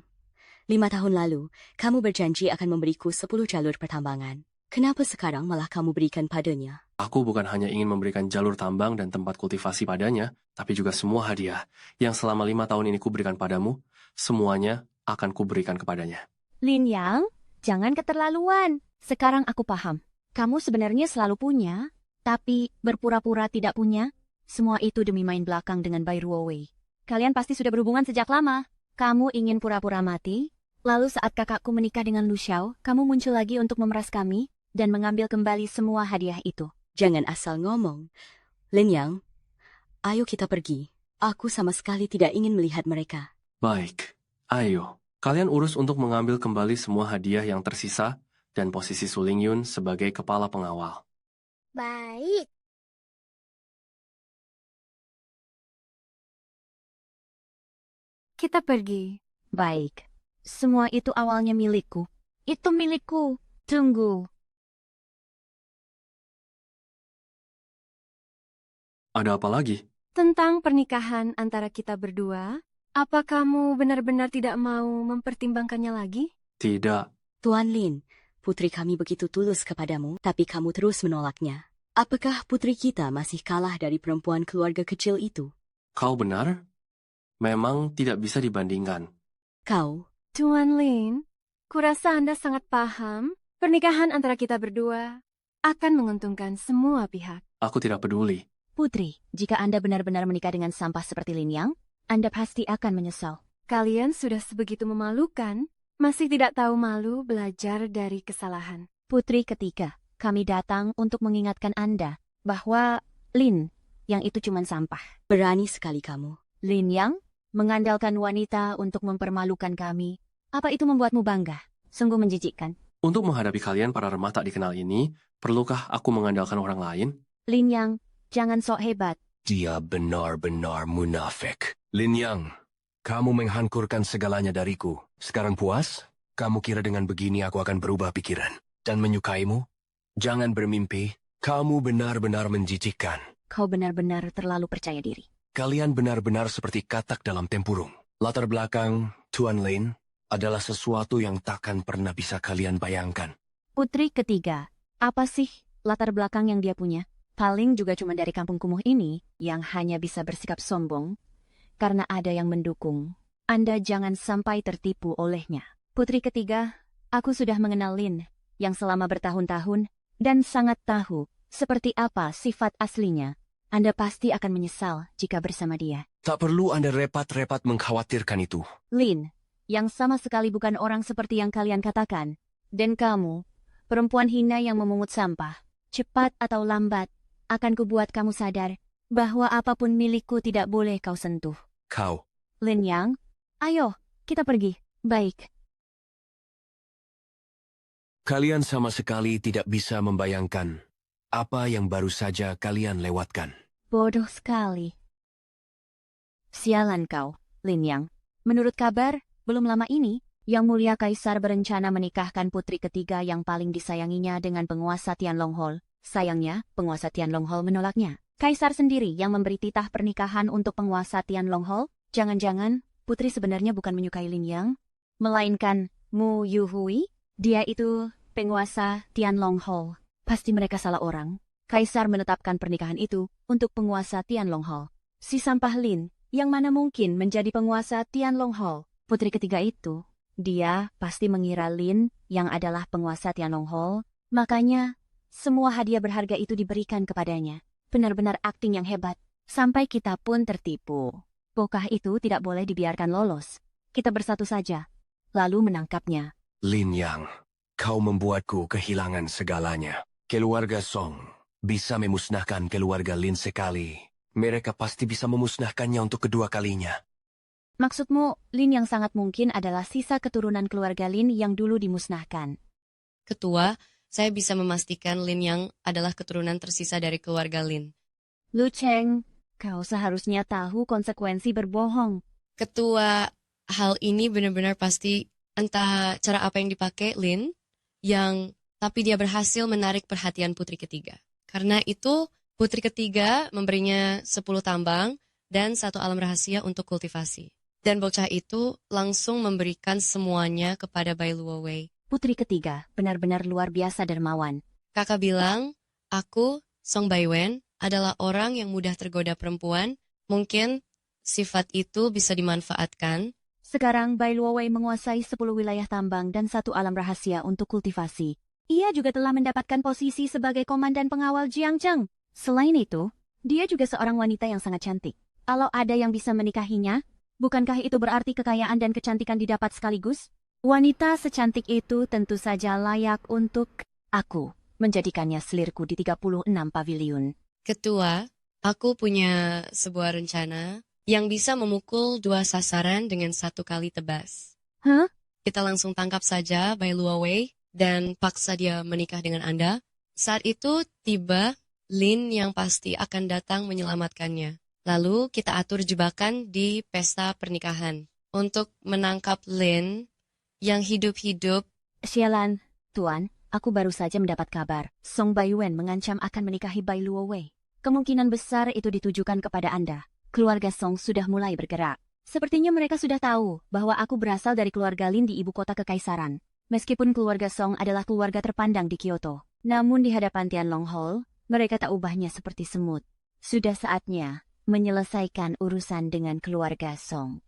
5 tahun lalu, kamu berjanji akan memberiku 10 jalur pertambangan. Kenapa sekarang malah kamu berikan padanya? Aku bukan hanya ingin memberikan jalur tambang dan tempat kultivasi padanya, tapi juga semua hadiah yang selama 5 tahun ini kuberikan padamu, semuanya akan kuberikan kepadanya. Lin Yang, jangan keterlaluan. Sekarang aku paham. Kamu sebenarnya selalu punya, tapi berpura-pura tidak punya. Semua itu demi main belakang dengan Bai Ruowei. Kalian pasti sudah berhubungan sejak lama. Kamu ingin pura-pura mati? Lalu saat kakakku menikah dengan Lu Xiao, kamu muncul lagi untuk memeras kami dan mengambil kembali semua hadiah itu. Jangan asal ngomong. Lin Yang, ayo kita pergi. Aku sama sekali tidak ingin melihat mereka. Baik, ayo. Kalian urus untuk mengambil kembali semua hadiah yang tersisa dan posisi Su Lingyun sebagai kepala pengawal. Baik. Kita pergi. Baik. Semua itu awalnya milikku. Itu milikku. Tunggu. Ada apa lagi? Tentang pernikahan antara kita berdua, apa kamu benar-benar tidak mau mempertimbangkannya lagi? Tidak. Tuan Lin, putri kami begitu tulus kepadamu, tapi kamu terus menolaknya. Apakah putri kita masih kalah dari perempuan keluarga kecil itu? Kau benar? Memang tidak bisa dibandingkan. Kau, Tuan Lin, kurasa Anda sangat paham pernikahan antara kita berdua akan menguntungkan semua pihak. Aku tidak peduli. Putri, jika Anda benar-benar menikah dengan sampah seperti Lin Yang, Anda pasti akan menyesal. Kalian sudah sebegitu memalukan, masih tidak tahu malu belajar dari kesalahan. Putri ketiga, kami datang untuk mengingatkan Anda bahwa Lin yang itu cuma sampah. berani sekali kamu. Lin Yang mengandalkan wanita untuk mempermalukan kami. Apa itu membuatmu bangga? Sungguh menjijikkan. Untuk menghadapi kalian para remah tak dikenal ini, perlukah aku mengandalkan orang lain? Lin Yang, jangan sok hebat. Dia benar-benar munafik. Lin Yang, kamu menghancurkan segalanya dariku. Sekarang puas? Kamu kira dengan begini aku akan berubah pikiran dan menyukaimu? Jangan bermimpi. Kamu benar-benar menjijikkan. Kau benar-benar terlalu percaya diri. Kalian benar-benar seperti katak dalam tempurung. Latar belakang Tuan Lin adalah sesuatu yang takkan pernah bisa kalian bayangkan. Putri ketiga, apa sih latar belakang yang dia punya? Paling juga cuma dari kampung kumuh ini yang hanya bisa bersikap sombong karena ada yang mendukung. Anda jangan sampai tertipu olehnya. Putri ketiga, aku sudah mengenal Lin yang selama bertahun-tahun dan sangat tahu seperti apa sifat aslinya. Anda pasti akan menyesal jika bersama dia. Tak perlu Anda repot-repot mengkhawatirkan itu. Lin, yang sama sekali bukan orang seperti yang kalian katakan. Dan kamu, perempuan hina yang memungut sampah, cepat atau lambat, akan kubuat kamu sadar bahwa apapun milikku tidak boleh kau sentuh. Kau, Lin Yang, ayo, kita pergi. Baik. kalian sama sekali tidak bisa membayangkan apa yang baru saja kalian lewatkan. Bodoh sekali. Sialan kau, Lin Yang. Menurut kabar, belum lama ini, Yang Mulia Kaisar berencana menikahkan putri ketiga yang paling disayanginya dengan penguasa Tianlonghol. Sayangnya, penguasa Tianlonghol menolaknya. Kaisar sendiri yang memberi titah pernikahan untuk penguasa Tianlonghol. Jangan-jangan, putri sebenarnya bukan menyukai Lin Yang, melainkan Mu Yuhui. Dia itu penguasa Tianlonghol. Pasti mereka salah orang. Kaisar menetapkan pernikahan itu untuk penguasa Tianlonghol. Si sampah Lin, yang mana mungkin menjadi penguasa Tianlonghol. Putri ketiga itu, dia pasti mengira Lin yang adalah penguasa Tianlonghol. Makanya, semua hadiah berharga itu diberikan kepadanya. Benar-benar akting yang hebat. Sampai kita pun tertipu. Bokah itu tidak boleh dibiarkan lolos. Kita bersatu saja, lalu menangkapnya. Lin Yang, kau membuatku kehilangan segalanya. Keluarga Song bisa memusnahkan keluarga Lin sekali. Mereka pasti bisa memusnahkannya untuk kedua kalinya. Maksudmu, Lin yang sangat mungkin adalah sisa keturunan keluarga Lin yang dulu dimusnahkan. Ketua, saya bisa memastikan Lin Yang adalah keturunan tersisa dari keluarga Lin. Lu Cheng, kau seharusnya tahu konsekuensi berbohong. Ketua, hal ini benar-benar pasti entah cara apa yang dipakai Lin, tapi dia berhasil menarik perhatian putri ketiga. Karena itu, putri ketiga memberinya 10 tambang dan 1 alam rahasia untuk kultivasi. Dan bocah itu langsung memberikan semuanya kepada Bai Luowei. Putri ketiga benar-benar luar biasa dermawan. Kakak bilang, aku, Song Baiwen, adalah orang yang mudah tergoda perempuan. Mungkin sifat itu bisa dimanfaatkan. Sekarang Bai Luowei menguasai 10 wilayah tambang dan 1 alam rahasia untuk kultivasi. Ia juga telah mendapatkan posisi sebagai komandan pengawal Jiangcheng. Selain itu, dia juga seorang wanita yang sangat cantik. Kalau ada yang bisa menikahinya, bukankah itu berarti kekayaan dan kecantikan didapat sekaligus? Wanita secantik itu tentu saja layak untuk aku menjadikannya selirku di 36 paviliun. Ketua, aku punya sebuah rencana yang bisa memukul 2 sasaran dengan 1 kali tebas. Hah? Kita langsung tangkap saja Bai Luowei dan paksa dia menikah dengan Anda. Saat itu tiba Lin yang pasti akan datang menyelamatkannya. Lalu kita atur jebakan di pesta pernikahan untuk menangkap Lin yang hidup-hidup. Sialan, Tuan, aku baru saja mendapat kabar. Song Baiwen mengancam akan menikahi Bai Luowei. Kemungkinan besar itu ditujukan kepada Anda. Keluarga Song sudah mulai bergerak. Sepertinya mereka sudah tahu bahwa aku berasal dari keluarga Lin di ibu kota kekaisaran. Meskipun keluarga Song adalah keluarga terpandang di Kyoto, namun di hadapan Tianlong Hall, mereka tak ubahnya seperti semut. Sudah saatnya menyelesaikan urusan dengan keluarga Song.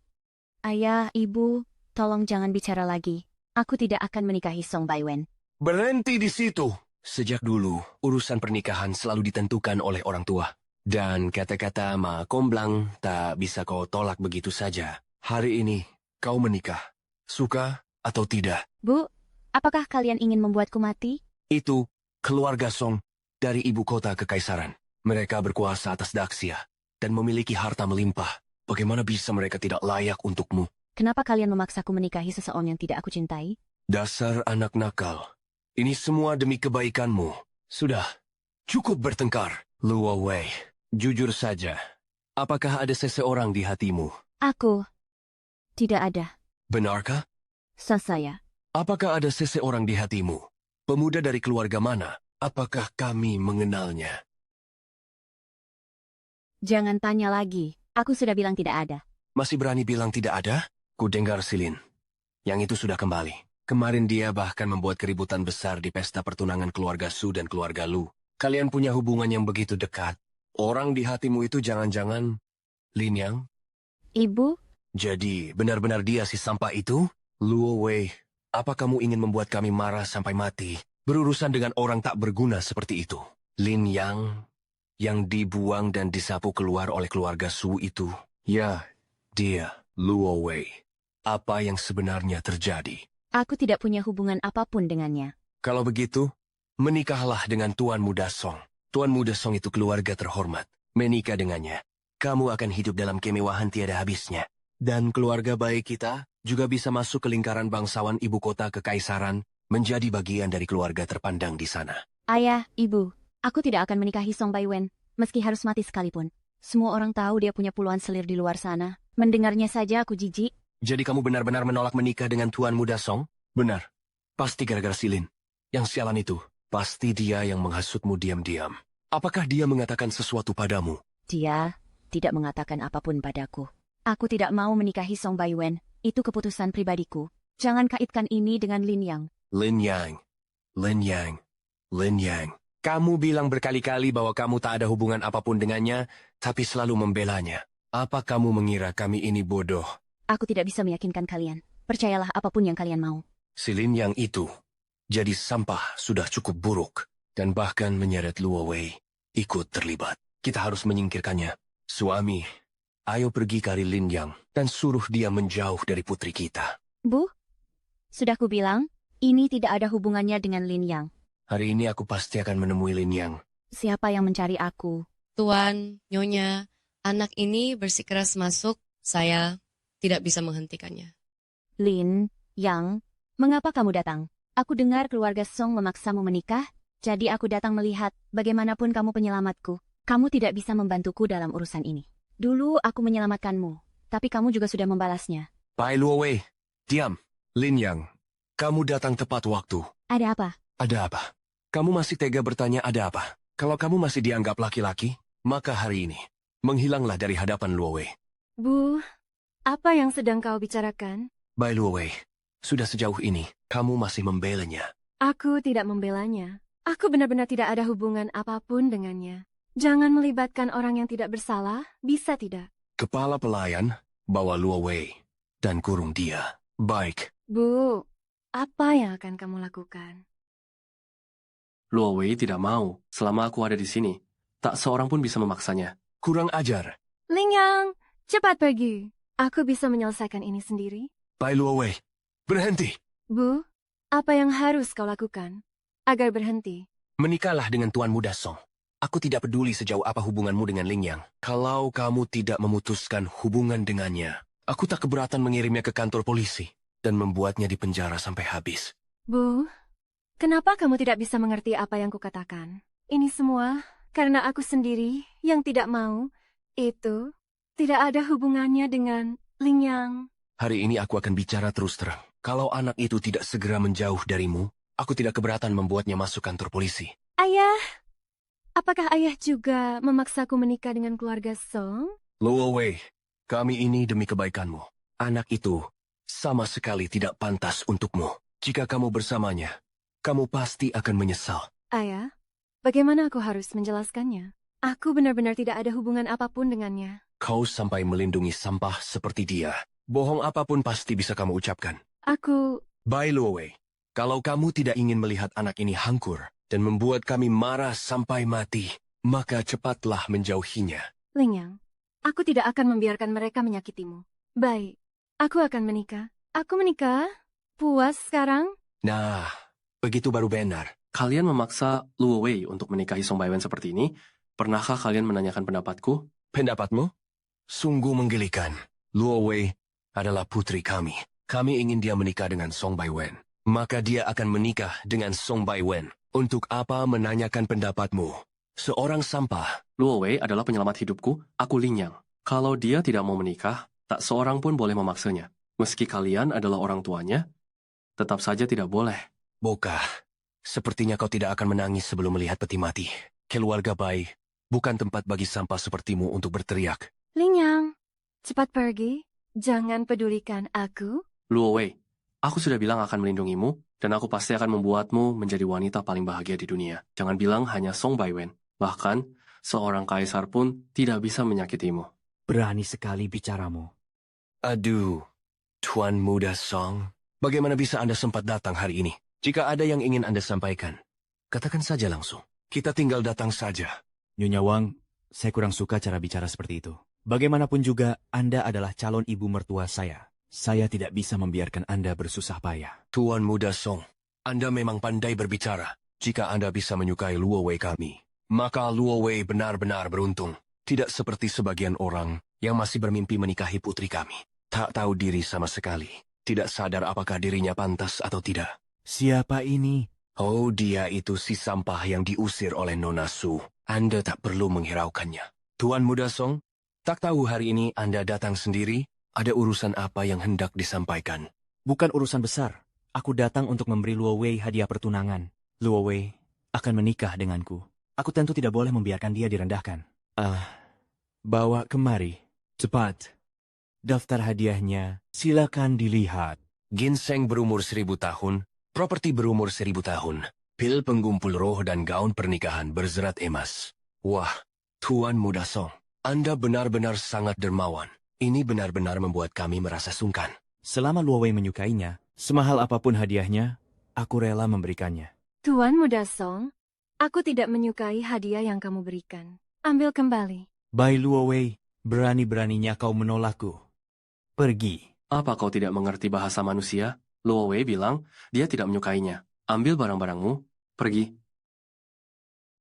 Ayah, ibu, tolong jangan bicara lagi. Aku tidak akan menikahi Song Baiwen. Berhenti di situ. Sejak dulu, urusan pernikahan selalu ditentukan oleh orang tua. Dan kata-kata Ma Komblang tak bisa kau tolak begitu saja. Hari ini, kau menikah. Suka atau tidak? Bu, apakah kalian ingin membuatku mati? Itu keluarga Song dari ibu kota kekaisaran. Mereka berkuasa atas Daxia dan memiliki harta melimpah. Bagaimana bisa mereka tidak layak untukmu? Kenapa kalian memaksaku menikahi seseorang yang tidak aku cintai? Dasar anak nakal. Ini semua demi kebaikanmu. Sudah, cukup bertengkar. Luo Wei, jujur saja. Apakah ada seseorang di hatimu? Aku. Tidak ada. Benarkah? Saya. Apakah ada seseorang di hatimu? Pemuda dari keluarga mana? Apakah kami mengenalnya? Jangan tanya lagi. Aku sudah bilang tidak ada. Masih berani bilang tidak ada? Ku dengar Silin. Yang itu sudah kembali. Kemarin dia bahkan membuat keributan besar di pesta pertunangan keluarga Su dan keluarga Lu. Kalian punya hubungan yang begitu dekat. Orang di hatimu itu jangan-jangan Lin Yang? Ibu? Jadi, benar-benar dia si sampah itu? Luo Wei, apa kamu ingin membuat kami marah sampai mati? Berurusan dengan orang tak berguna seperti itu. Lin yang dibuang dan disapu keluar oleh keluarga Su itu. Ya, dia, Luo Wei. Apa yang sebenarnya terjadi? Aku tidak punya hubungan apapun dengannya. Kalau begitu, menikahlah dengan Tuan Muda Song. Tuan Muda Song itu keluarga terhormat. Menikah dengannya, kamu akan hidup dalam kemewahan tiada habisnya. Dan keluarga baik kita juga bisa masuk ke lingkaran bangsawan ibu kota kekaisaran, menjadi bagian dari keluarga terpandang di sana. Ayah, ibu, aku tidak akan menikahi Song Baiwen, meski harus mati sekalipun. Semua orang tahu dia punya puluhan selir di luar sana. Mendengarnya saja aku jijik. Jadi kamu benar-benar menolak menikah dengan Tuan Muda Song? Benar. Pasti gara-gara Silin. Yang sialan itu, pasti dia yang menghasutmu diam-diam. Apakah dia mengatakan sesuatu padamu? Dia tidak mengatakan apapun padaku. Aku tidak mau menikahi Song Baiwen. Itu keputusan pribadiku. Jangan kaitkan ini dengan Lin Yang. Lin Yang. Kamu bilang berkali-kali bahwa kamu tak ada hubungan apapun dengannya, tapi selalu membelanya. Apa kamu mengira kami ini bodoh? Aku tidak bisa meyakinkan kalian. Percayalah apapun yang kalian mau. Si Lin Yang itu jadi sampah sudah cukup buruk, dan bahkan menyeret Luo Wei ikut terlibat. Kita harus menyingkirkannya. Suami, ayo pergi cari Lin Yang dan suruh dia menjauh dari putri kita. Bu, sudah ku bilang, ini tidak ada hubungannya dengan Lin Yang. Hari ini aku pasti akan menemui Lin Yang. Siapa yang mencari aku? Tuan, Nyonya, anak ini bersikeras masuk, saya tidak bisa menghentikannya. Lin Yang, mengapa kamu datang? Aku dengar keluarga Song memaksamu menikah, jadi aku datang melihat bagaimanapun kamu penyelamatku. Kamu tidak bisa membantuku dalam urusan ini. Dulu aku menyelamatkanmu, tapi kamu juga sudah membalasnya. Pai Luo Wei, diam. Lin Yang, kamu datang tepat waktu. Ada apa? Ada apa? Kamu masih tega bertanya ada apa? Kalau kamu masih dianggap laki-laki, maka hari ini, menghilanglah dari hadapan Luo Wei. Bu, apa yang sedang kau bicarakan? Bai Luo Wei, sudah sejauh ini, kamu masih membelanya. Aku tidak membelanya. Aku benar-benar tidak ada hubungan apapun dengannya. Jangan melibatkan orang yang tidak bersalah, bisa tidak? Kepala pelayan, bawa Luo Wei, dan kurung dia. Baik. Bu, apa yang akan kamu lakukan? Luo Wei tidak mau. Selama aku ada di sini, tak seorang pun bisa memaksanya. Kurang ajar. Lin Yang, cepat pergi. Aku bisa menyelesaikan ini sendiri. Bai Luo Wei, berhenti. Bu, apa yang harus kau lakukan agar berhenti? Menikahlah dengan Tuan Muda Song. Aku tidak peduli sejauh apa hubunganmu dengan Ling Yang. Kalau kamu tidak memutuskan hubungan dengannya, aku tak keberatan mengirimnya ke kantor polisi dan membuatnya dipenjara sampai habis. Bu, kenapa kamu tidak bisa mengerti apa yang kukatakan? Ini semua karena aku sendiri yang tidak mau. Itu tidak ada hubungannya dengan Ling Yang. Hari ini aku akan bicara terus terang. Kalau anak itu tidak segera menjauh darimu, aku tidak keberatan membuatnya masuk kantor polisi. Ayah, apakah ayah juga memaksaku menikah dengan keluarga Song? Luo Wei, kami ini demi kebaikanmu. Anak itu sama sekali tidak pantas untukmu. Jika kamu bersamanya, kamu pasti akan menyesal. Ayah, bagaimana aku harus menjelaskannya? Aku benar-benar tidak ada hubungan apapun dengannya. Kau sampai melindungi sampah seperti dia. Bohong apapun pasti bisa kamu ucapkan. Aku... Bai Luo Wei, kalau kamu tidak ingin melihat anak ini hancur dan membuat kami marah sampai mati, maka cepatlah menjauhinya. Ling Yang, aku tidak akan membiarkan mereka menyakitimu. Baik, aku akan menikah. Aku menikah? Puas sekarang? Nah, begitu baru benar. Kalian memaksa Luo Wei untuk menikahi Song Baiwen seperti ini? Pernahkah kalian menanyakan pendapatku? Pendapatmu? Sungguh menggelikan. Luo Wei adalah putri kami. Kami ingin dia menikah dengan Song Baiwen. Maka dia akan menikah dengan Song Baiwen. Untuk apa menanyakan pendapatmu? Seorang sampah. Luo Wei adalah penyelamat hidupku, aku Ling Yang. Kalau dia tidak mau menikah, tak seorang pun boleh memaksanya. Meski kalian adalah orang tuanya, tetap saja tidak boleh. Boka, sepertinya kau tidak akan menangis sebelum melihat peti mati. Keluarga Bai bukan tempat bagi sampah sepertimu untuk berteriak. Ling Yang, cepat pergi. Jangan pedulikan aku. Luo Wei, aku sudah bilang akan melindungimu, dan aku pasti akan membuatmu menjadi wanita paling bahagia di dunia. Jangan bilang hanya Song Baiwen. Bahkan, seorang kaisar pun tidak bisa menyakitimu. Berani sekali bicaramu. Aduh, Tuan Muda Song, bagaimana bisa Anda sempat datang hari ini? Jika ada yang ingin Anda sampaikan, katakan saja langsung. Kita tinggal datang saja. Nyonya Wang, saya kurang suka cara bicara seperti itu. Bagaimanapun juga, Anda adalah calon ibu mertua saya. Saya tidak bisa membiarkan Anda bersusah payah. Tuan Muda Song, Anda memang pandai berbicara. Jika Anda bisa menyukai Luo Wei kami, maka Luo Wei benar-benar beruntung. Tidak seperti sebagian orang yang masih bermimpi menikahi putri kami. Tak tahu diri sama sekali. Tidak sadar apakah dirinya pantas atau tidak. Siapa ini? Oh, dia itu si sampah yang diusir oleh Nona Su. Anda tak perlu menghiraukannya. Tuan Muda Song, tak tahu hari ini Anda datang sendiri? Ada urusan apa yang hendak disampaikan? Bukan urusan besar. Aku datang untuk memberi Luo Wei hadiah pertunangan. Luo Wei akan menikah denganku. Aku tentu tidak boleh membiarkan dia direndahkan. Bawa kemari. Cepat. Daftar hadiahnya, silakan dilihat. Ginseng berumur 1000 tahun, properti berumur 1000 tahun, pil penggumpul roh dan gaun pernikahan berzerat emas. Wah, Tuan Muda Song, Anda benar-benar sangat dermawan. Ini benar-benar membuat kami merasa sungkan. Selama Luo Wei menyukainya, semahal apapun hadiahnya, aku rela memberikannya. Tuan Muda Song, aku tidak menyukai hadiah yang kamu berikan. Ambil kembali. Bai Luo Wei, berani-beraninya kau menolakku. Pergi. Apa kau tidak mengerti bahasa manusia? Luo Wei bilang dia tidak menyukainya. Ambil barang-barangmu, pergi.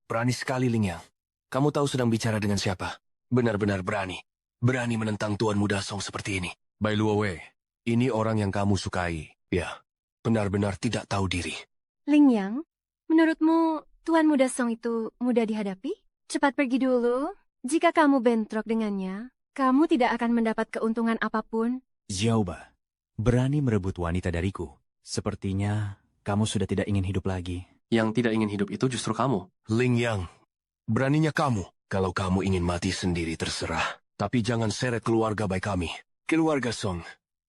Berani sekali, Ling Yang. Kamu tahu sedang bicara dengan siapa? Benar-benar berani. Berani menentang Tuan Muda Song seperti ini. Bai Luo Wei, ini orang yang kamu sukai. Ya, benar-benar tidak tahu diri. Ling Yang, menurutmu Tuan Muda Song itu mudah dihadapi? Cepat pergi dulu. Jika kamu bentrok dengannya, kamu tidak akan mendapat keuntungan apapun. Xiaoba, berani merebut wanita dariku. Sepertinya kamu sudah tidak ingin hidup lagi. Yang tidak ingin hidup itu justru kamu. Ling Yang, beraninya kamu. Kalau kamu ingin mati sendiri terserah. Tapi jangan seret keluarga baik kami. Keluarga Song,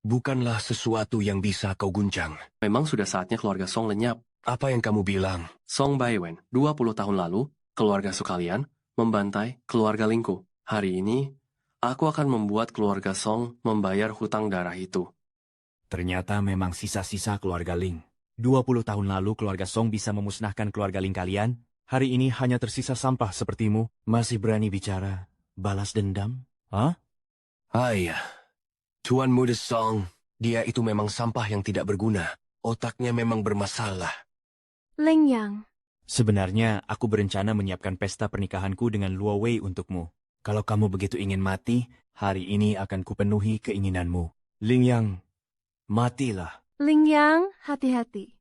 bukanlah sesuatu yang bisa kau guncang. Memang sudah saatnya keluarga Song lenyap. Apa yang kamu bilang? Song Baiwen, 20 tahun lalu, keluarga Sukalian, membantai keluarga Lingku. Hari ini, aku akan membuat keluarga Song membayar hutang darah itu. Ternyata memang sisa-sisa keluarga Ling. 20 tahun lalu keluarga Song bisa memusnahkan keluarga Ling kalian. Hari ini hanya tersisa sampah sepertimu. Masih berani bicara balas dendam? Hah? Ayah, Tuan Muda Song, dia itu memang sampah yang tidak berguna. Otaknya memang bermasalah. Ling Yang, Sebenarnya aku berencana menyiapkan pesta pernikahanku dengan Luo Wei untukmu. Kalau kamu begitu ingin mati, hari ini akan kupenuhi keinginanmu. Ling Yang, matilah. Ling Yang, hati-hati.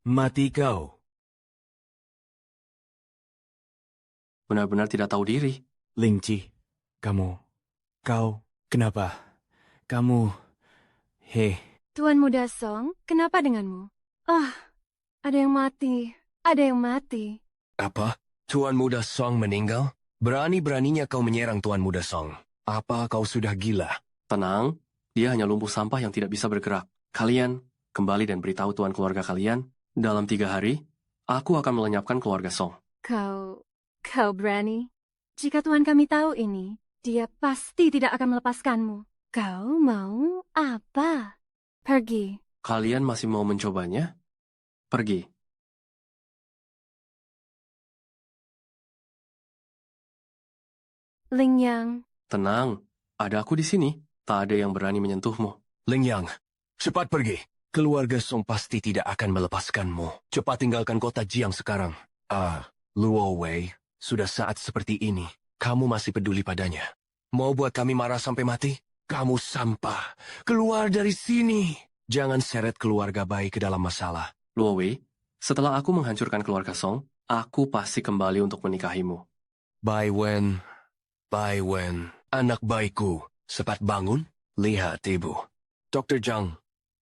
Mati kau. Benar-benar tidak tahu diri. Ling Chi, kau, kenapa? Kamu, Tuan Muda Song, kenapa denganmu? Ada yang mati. Ada yang mati. Apa? Tuan Muda Song meninggal? Berani-beraninya kau menyerang Tuan Muda Song. Apa kau sudah gila? Tenang, dia hanya lumpuh sampah yang tidak bisa bergerak. Kalian, kembali dan beritahu tuan keluarga kalian, dalam 3 hari, aku akan melenyapkan keluarga Song. Kau berani? Jika tuan kami tahu ini, dia pasti tidak akan melepaskanmu. Kau mau apa? Pergi. Kalian masih mau mencobanya? Pergi. Ling Yang. Tenang, ada aku di sini. Tak ada yang berani menyentuhmu. Ling Yang, cepat pergi. Keluarga Song pasti tidak akan melepaskanmu. Cepat tinggalkan kota Jiang sekarang. Luo Wei, sudah saat seperti ini, kamu masih peduli padanya. Mau buat kami marah sampai mati? Kamu sampah. Keluar dari sini. Jangan seret keluarga Bai ke dalam masalah. Luo Wei, setelah aku menghancurkan keluarga Song, aku pasti kembali untuk menikahimu. Bai Wen, anak baikku, cepat bangun. Lihat, Ibu. Dr. Zhang,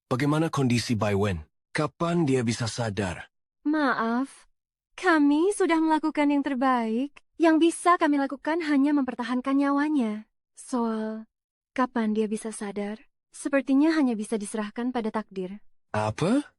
bagaimana kondisi Bai Wen? Kapan dia bisa sadar? Maaf, kami sudah melakukan yang terbaik. Yang bisa kami lakukan hanya mempertahankan nyawanya. Soal kapan dia bisa sadar, sepertinya hanya bisa diserahkan pada takdir. Apa?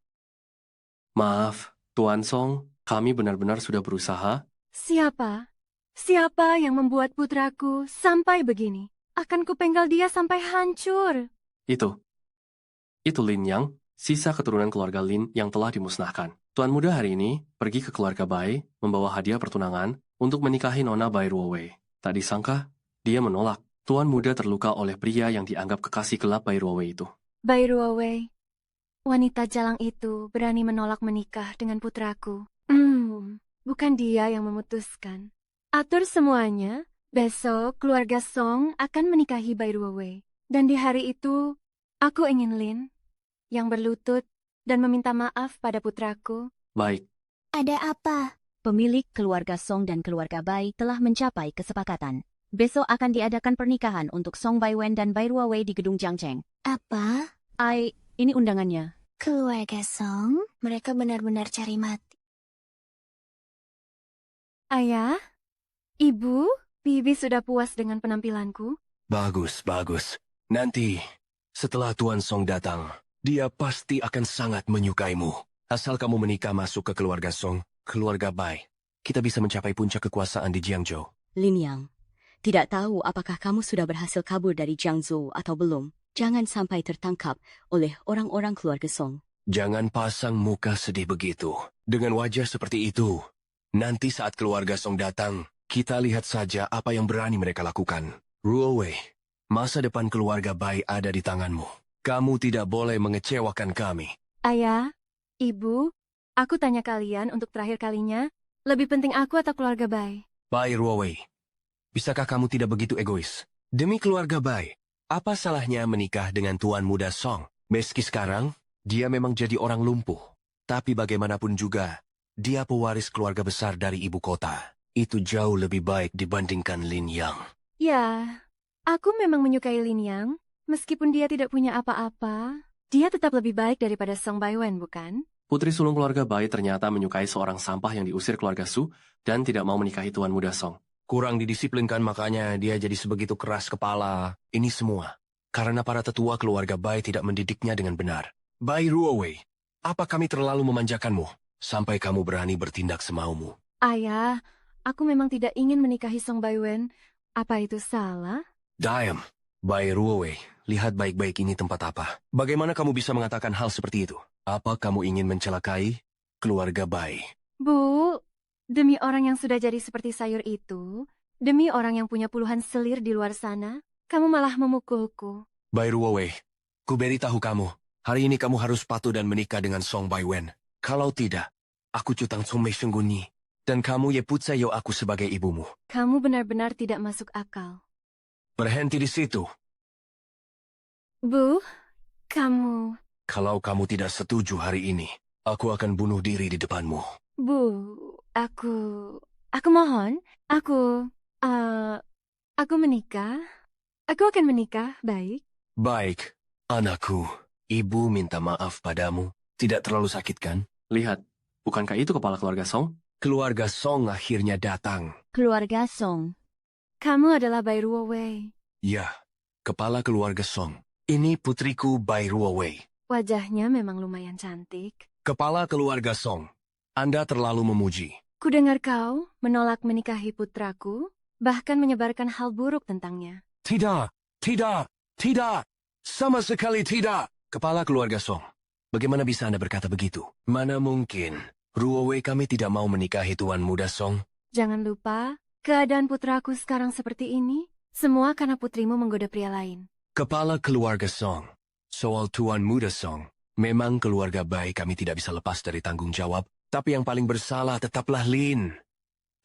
Maaf, Tuan Song, kami benar-benar sudah berusaha. Siapa? Siapa yang membuat putraku sampai begini? Akan kupenggal dia sampai hancur. Itu Lin Yang, sisa keturunan keluarga Lin yang telah dimusnahkan. Tuan muda hari ini pergi ke keluarga Bai, membawa hadiah pertunangan untuk menikahi Nona Bai Ruo Wei. Tak disangka, dia menolak. Tuan muda terluka oleh pria yang dianggap kekasih gelap Bai Ruo Wei itu. Bai Ruo Wei, wanita jalang itu berani menolak menikah dengan putraku. Bukan dia yang memutuskan. Atur semuanya. Besok, keluarga Song akan menikahi Bai Ruo Wei. Dan di hari itu, aku ingin Lin yang berlutut dan meminta maaf pada putraku. Baik. Ada apa? Pemilik keluarga Song dan keluarga Bai telah mencapai kesepakatan. Besok akan diadakan pernikahan untuk Song Bai Wen dan Bai Ruo Wei di gedung Jiangcheng. Apa? Ini undangannya. Keluarga Song? Mereka benar-benar cari mati. Ayah? Ibu? Bibi sudah puas dengan penampilanku? Bagus. Nanti, setelah Tuan Song datang, dia pasti akan sangat menyukaimu. Asal kamu menikah masuk ke keluarga Song, keluarga Bai, kita bisa mencapai puncak kekuasaan di Jiangzhou. Lin Yang, tidak tahu apakah kamu sudah berhasil kabur dari Jiangzhou atau belum. Jangan sampai tertangkap oleh orang-orang keluarga Song. Jangan pasang muka sedih begitu. Dengan wajah seperti itu, nanti saat keluarga Song datang, kita lihat saja apa yang berani mereka lakukan. Ruo Wei, masa depan keluarga Bai ada di tanganmu. Kamu tidak boleh mengecewakan kami. Ayah, Ibu, aku tanya kalian untuk terakhir kalinya, lebih penting aku atau keluarga Bai? Bai Ruo Wei, bisakah kamu tidak begitu egois? Demi keluarga Bai, apa salahnya menikah dengan Tuan Muda Song? Meski sekarang, dia memang jadi orang lumpuh. Tapi bagaimanapun juga, dia pewaris keluarga besar dari ibu kota. Itu jauh lebih baik dibandingkan Lin Yang. Ya, aku memang menyukai Lin Yang. Meskipun dia tidak punya apa-apa, dia tetap lebih baik daripada Song Bai Wen, bukan? Putri sulung keluarga Bai ternyata menyukai seorang sampah yang diusir keluarga Su dan tidak mau menikahi Tuan Muda Song. Kurang didisiplinkan makanya dia jadi sebegitu keras kepala. Ini semua karena para tetua keluarga Bai tidak mendidiknya dengan benar. Bai Ruo Wei, apa kami terlalu memanjakanmu sampai kamu berani bertindak semaumu? Ayah, aku memang tidak ingin menikahi Song Bai Wen. Apa itu salah? Diam, Bai Ruo Wei, lihat baik-baik ini tempat apa. Bagaimana kamu bisa mengatakan hal seperti itu? Apa kamu ingin mencelakai keluarga Bai? Bu, demi orang yang sudah jadi seperti sayur itu, demi orang yang punya puluhan selir di luar sana, kamu malah memukulku. Bai Ruo Wei, ku beritahu kamu, hari ini kamu harus patuh dan menikah dengan Song Bai Wen. Kalau tidak, Aku cutang Song Mei Shengguni. Dan kamu ye putsa yo aku sebagai ibumu. Kamu benar-benar tidak masuk akal. Berhenti di situ. Bu, kamu... Kalau kamu tidak setuju hari ini, aku akan bunuh diri di depanmu. Bu, aku mohon, aku menikah. Aku akan menikah, baik? Baik, anakku. Ibu minta maaf padamu. Tidak terlalu sakit kan? Lihat, bukankah itu kepala keluarga Song? Keluarga Song akhirnya datang. Keluarga Song. Kamu adalah Bai Ruowei. Ya, kepala keluarga Song. Ini putriku Bai Ruowei. Wajahnya memang lumayan cantik. Kepala keluarga Song. Anda terlalu memuji. Kudengar kau menolak menikahi putraku, bahkan menyebarkan hal buruk tentangnya. Tidak, tidak, tidak. Sama sekali tidak. Kepala keluarga Song. Bagaimana bisa Anda berkata begitu? Mana mungkin. Ruowei kami tidak mau menikahi Tuan Muda Song. Jangan lupa, keadaan putraku sekarang seperti ini, semua karena putrimu menggoda pria lain. Kepala keluarga Song. Soal Tuan Muda Song. Memang keluarga baik kami tidak bisa lepas dari tanggung jawab, tapi yang paling bersalah tetaplah Lin.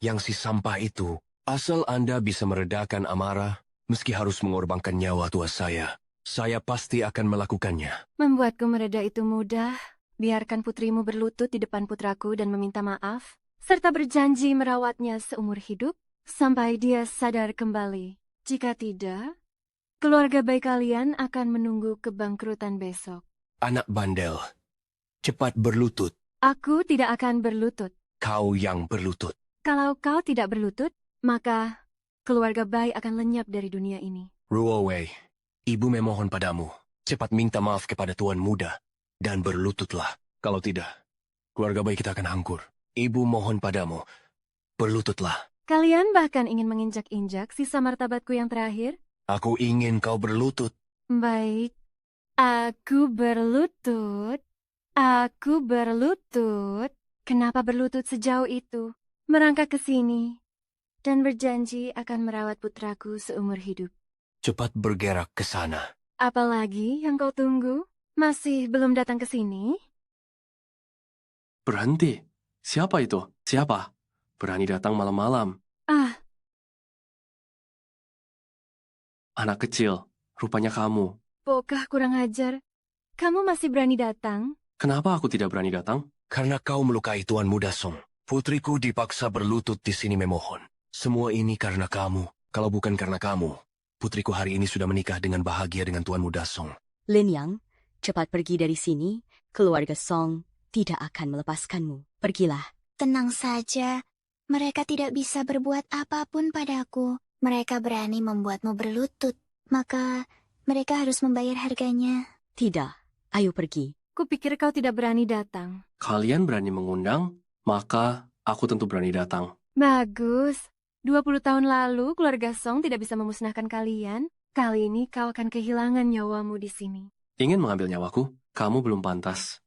Yang si sampah itu, asal Anda bisa meredakan amarah, meski harus mengorbankan nyawa tua saya pasti akan melakukannya. Membuatku mereda itu mudah. Biarkan putrimu berlutut di depan putraku dan meminta maaf, serta berjanji merawatnya seumur hidup, sampai dia sadar kembali. Jika tidak, keluarga baik kalian akan menunggu kebangkrutan besok. Anak bandel, cepat berlutut. Aku tidak akan berlutut. Kau yang berlutut. Kalau kau tidak berlutut, maka keluarga baik akan lenyap dari dunia ini. Ruowei, ibu memohon padamu, cepat minta maaf kepada Tuan Muda. Dan berlututlah. Kalau tidak, keluarga baik kita akan hancur. Ibu mohon padamu, berlututlah. Kalian bahkan ingin menginjak-injak sisa martabatku yang terakhir? Aku ingin kau berlutut. Baik, aku berlutut. Aku berlutut. Kenapa berlutut sejauh itu? Merangkak ke sini dan berjanji akan merawat putraku seumur hidup. Cepat bergerak ke sana. Apalagi yang kau tunggu? Masih belum datang ke sini? Berhenti. Siapa itu? Siapa? Berani datang malam-malam. Ah, Anak kecil, rupanya kamu. bokah kurang ajar. Kamu masih berani datang? Kenapa aku tidak berani datang? Karena kau melukai Tuan Muda Song. Putriku dipaksa berlutut di sini memohon. Semua ini karena kamu. Kalau bukan karena kamu, putriku hari ini sudah menikah dengan bahagia dengan Tuan Muda Song. Lin Yang, cepat pergi dari sini. Keluarga Song tidak akan melepaskanmu. Pergilah. Tenang saja, mereka tidak bisa berbuat apapun padaku. Mereka berani membuatmu berlutut, maka mereka harus membayar harganya. Tidak, ayo pergi. Kupikir kau tidak berani datang. Kalian berani mengundang, maka aku tentu berani datang. Bagus. 20 tahun lalu keluarga Song tidak bisa memusnahkan kalian. Kali ini kau akan kehilangan nyawamu di sini. Ingin mengambil nyawaku? Kamu belum pantas.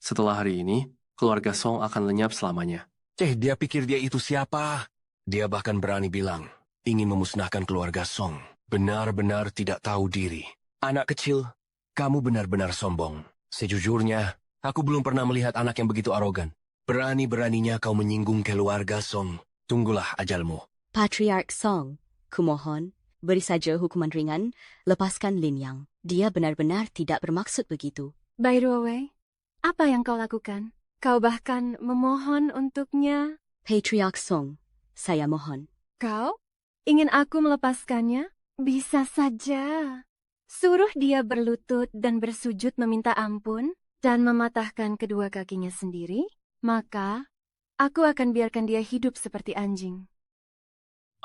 Setelah hari ini, keluarga Song akan lenyap selamanya. Dia pikir dia itu siapa? Dia bahkan berani bilang, ingin memusnahkan keluarga Song. Benar-benar tidak tahu diri. Anak kecil, kamu benar-benar sombong. Sejujurnya, aku belum pernah melihat anak yang begitu arogan. Berani-beraninya kau menyinggung keluarga Song. Tunggulah ajalmu. Patriark Song, kumohon, beri saja hukuman ringan, lepaskan Lin Yang. Dia benar-benar tidak bermaksud begitu. Bai Ruowei, apa yang kau lakukan? Kau bahkan memohon untuknya. Patriark Song, saya mohon. Kau ingin aku melepaskannya? Bisa saja. Suruh dia berlutut dan bersujud meminta ampun dan mematahkan kedua kakinya sendiri, maka aku akan biarkan dia hidup seperti anjing.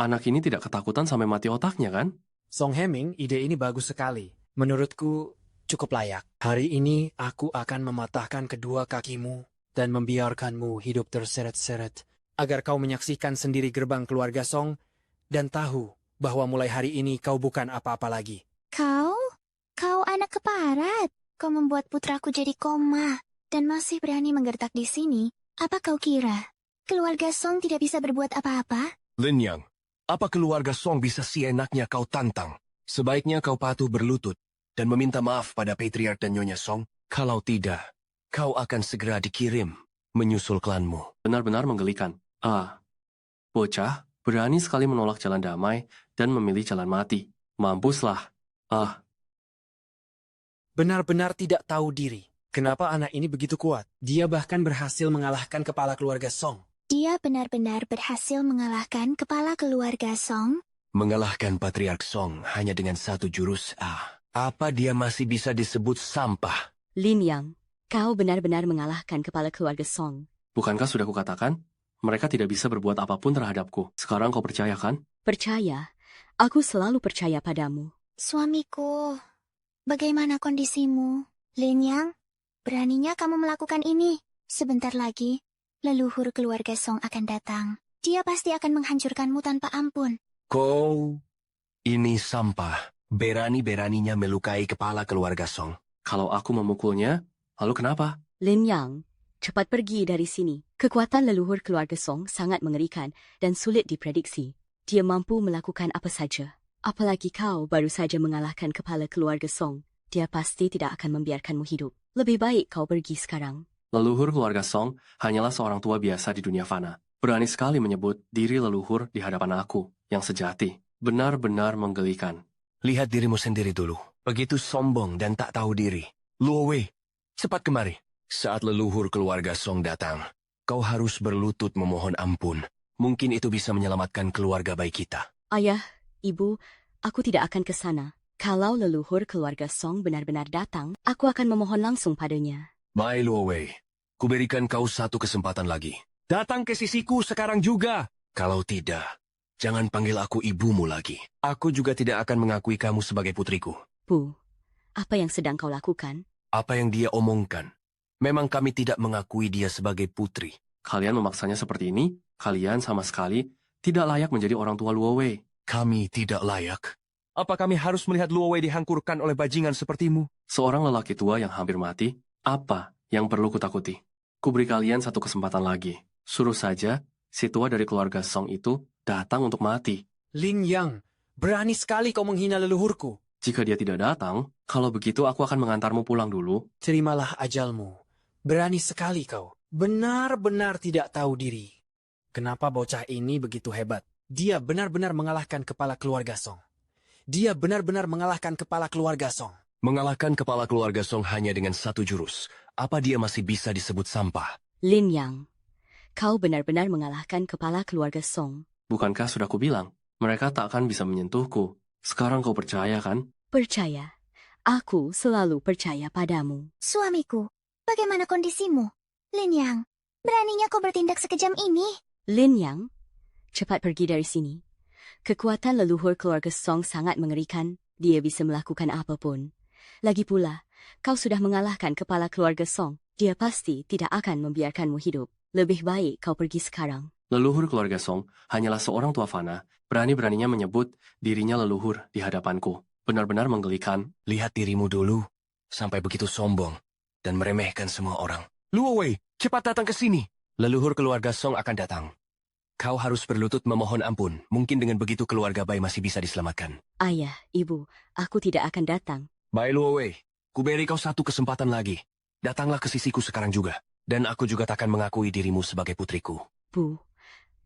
Anak ini tidak ketakutan sampai mati otaknya, kan? Song Heming, ide ini bagus sekali. Menurutku cukup layak. Hari ini aku akan mematahkan kedua kakimu dan membiarkanmu hidup terseret-seret agar kau menyaksikan sendiri gerbang keluarga Song dan tahu bahwa mulai hari ini kau bukan apa-apa lagi. Kau anak keparat. Kau membuat putraku jadi koma dan masih berani menggertak di sini. Apa kau kira keluarga Song tidak bisa berbuat apa-apa? Lin Yang, apa keluarga Song bisa seenaknya kau tantang? Sebaiknya kau patuh berlutut dan meminta maaf pada Patriark dan Nyonya Song. Kalau tidak, kau akan segera dikirim menyusul klanmu. Benar-benar menggelikan. Bocah berani sekali menolak jalan damai dan memilih jalan mati. Mampuslah. Benar-benar tidak tahu diri. Kenapa anak ini begitu kuat? Dia bahkan berhasil mengalahkan kepala keluarga Song. Dia benar-benar berhasil mengalahkan kepala keluarga Song. Mengalahkan Patriark Song hanya dengan satu jurus. Apa dia masih bisa disebut sampah? Lin Yang, kau benar-benar mengalahkan kepala keluarga Song. Bukankah sudah kukatakan? Mereka tidak bisa berbuat apapun terhadapku. Sekarang kau percaya kan? Percaya, aku selalu percaya padamu. Suamiku, bagaimana kondisimu? Lin Yang, beraninya kamu melakukan ini. Sebentar lagi, leluhur keluarga Song akan datang. Dia pasti akan menghancurkanmu tanpa ampun. Kau ini sampah. Berani-beraninya melukai kepala keluarga Song. Kalau aku memukulnya, lalu kenapa? Lin Yang, cepat pergi dari sini. Kekuatan leluhur keluarga Song sangat mengerikan dan sulit diprediksi. Dia mampu melakukan apa saja. Apalagi kau baru saja mengalahkan kepala keluarga Song. Dia pasti tidak akan membiarkanmu hidup. Lebih baik kau pergi sekarang. Leluhur keluarga Song hanyalah seorang tua biasa di dunia fana. Berani sekali menyebut diri leluhur di hadapan aku, yang sejati. Benar-benar menggelikan. Lihat dirimu sendiri dulu. Begitu sombong dan tak tahu diri. Luo Wei, cepat kemari. Saat leluhur keluarga Song datang, kau harus berlutut memohon ampun. Mungkin itu bisa menyelamatkan keluarga baik kita. Ayah, ibu, aku tidak akan ke sana. Kalau leluhur keluarga Song benar-benar datang, aku akan memohon langsung padanya. Mai Luo Wei, kuberikan kau satu kesempatan lagi. Datang ke sisiku sekarang juga. Kalau tidak, jangan panggil aku ibumu lagi. Aku juga tidak akan mengakui kamu sebagai putriku. Bu, apa yang sedang kau lakukan? Apa yang dia omongkan? Memang kami tidak mengakui dia sebagai putri. Kalian memaksanya seperti ini, kalian sama sekali tidak layak menjadi orang tua Luo Wei. Kami tidak layak. Apa kami harus melihat Luo Wei dihancurkan oleh bajingan sepertimu? Seorang lelaki tua yang hampir mati, apa yang perlu kutakuti? Kuberi kalian satu kesempatan lagi. Suruh saja si tua dari keluarga Song itu datang untuk mati. Lin Yang, berani sekali kau menghina leluhurku. Jika dia tidak datang, kalau begitu aku akan mengantarmu pulang dulu. Terimalah ajalmu. Berani sekali kau. Benar-benar tidak tahu diri. Kenapa bocah ini begitu hebat? Dia benar-benar mengalahkan kepala keluarga Song. Dia benar-benar mengalahkan kepala keluarga Song. Mengalahkan kepala keluarga Song hanya dengan satu jurus. Apa dia masih bisa disebut sampah? Lin Yang, kau benar-benar mengalahkan kepala keluarga Song. Bukankah sudah kubilang, mereka tak akan bisa menyentuhku. Sekarang kau percaya kan? Percaya. Aku selalu percaya padamu. Suamiku, bagaimana kondisimu? Lin Yang, beraninya kau bertindak sekejam ini? Lin Yang, cepat pergi dari sini. Kekuatan leluhur keluarga Song sangat mengerikan. Dia bisa melakukan apapun. Lagi pula, kau sudah mengalahkan kepala keluarga Song. Dia pasti tidak akan membiarkanmu hidup. Lebih baik kau pergi sekarang. Leluhur keluarga Song hanyalah seorang tua fana, berani-beraninya menyebut dirinya leluhur di hadapanku. Benar-benar menggelikan. Lihat dirimu dulu. Sampai begitu sombong dan meremehkan semua orang. Luo Wei, cepat datang ke sini. Leluhur keluarga Song akan datang. Kau harus berlutut memohon ampun. Mungkin dengan begitu keluarga Bai masih bisa diselamatkan. Ayah, ibu, aku tidak akan datang. Bai Luo Wei, kuberi kau satu kesempatan lagi. Datanglah ke sisiku sekarang juga. Dan aku juga takkan mengakui dirimu sebagai putriku. Bu,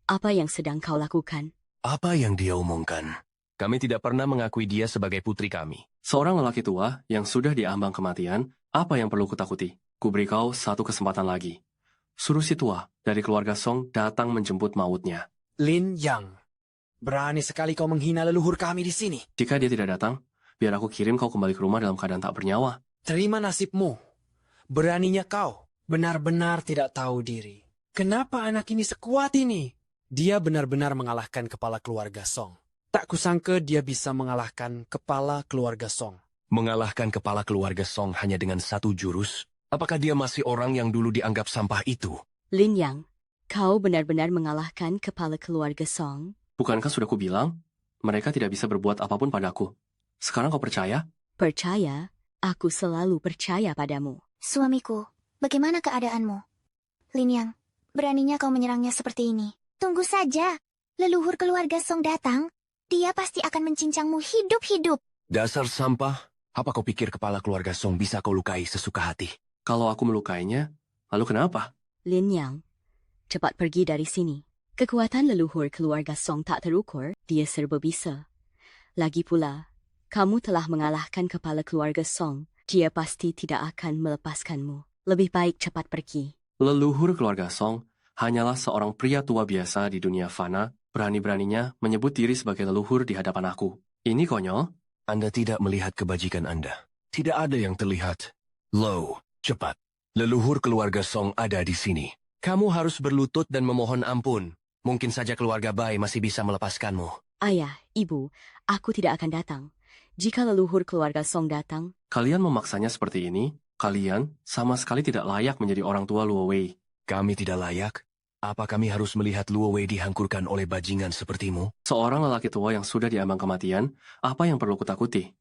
apa yang sedang kau lakukan? Apa yang dia omongkan? Kami tidak pernah mengakui dia sebagai putri kami. Seorang lelaki tua yang sudah diambang kematian, apa yang perlu kutakuti? Kuberi kau satu kesempatan lagi. Suruh si tua dari keluarga Song datang menjemput mautnya. Lin Yang, berani sekali kau menghina leluhur kami di sini. Jika dia tidak datang, biar aku kirim kau kembali ke rumah dalam keadaan tak bernyawa. Terima nasibmu. Beraninya kau. Benar-benar tidak tahu diri. Kenapa anak ini sekuat ini? Dia benar-benar mengalahkan kepala keluarga Song. Tak kusangka dia bisa mengalahkan kepala keluarga Song. Mengalahkan kepala keluarga Song hanya dengan satu jurus? Apakah dia masih orang yang dulu dianggap sampah itu? Lin Yang, kau benar-benar mengalahkan kepala keluarga Song? Bukankah sudah kubilang, mereka tidak bisa berbuat apapun padaku. Sekarang kau percaya? Percaya? Aku selalu percaya padamu. Suamiku, bagaimana keadaanmu? Lin Yang, beraninya kau menyerangnya seperti ini. Tunggu saja. Leluhur keluarga Song datang. Dia pasti akan mencincangmu hidup-hidup. Dasar sampah. Apa kau pikir kepala keluarga Song bisa kau lukai sesuka hati? Kalau aku melukainya, lalu kenapa? Lin Yang, cepat pergi dari sini. Kekuatan leluhur keluarga Song tak terukur, dia serba bisa. Lagi pula, kamu telah mengalahkan kepala keluarga Song. Dia pasti tidak akan melepaskanmu. Lebih baik cepat pergi. Leluhur keluarga Song hanyalah seorang pria tua biasa di dunia fana, berani-beraninya menyebut diri sebagai leluhur di hadapan aku. Ini konyol. Anda tidak melihat kebajikan Anda. Tidak ada yang terlihat. Lo, cepat. Leluhur keluarga Song ada di sini. Kamu harus berlutut dan memohon ampun. Mungkin saja keluarga Bai masih bisa melepaskanmu. Ayah, ibu, aku tidak akan datang. Jika leluhur keluarga Song datang, Kalian memaksanya seperti ini? Kalian sama sekali tidak layak menjadi orang tua Luo Wei. Kami tidak layak? Apa kami harus melihat Luo Wei dihancurkan oleh bajingan sepertimu? Seorang lelaki tua yang sudah diambang kematian, apa yang perlu kutakuti?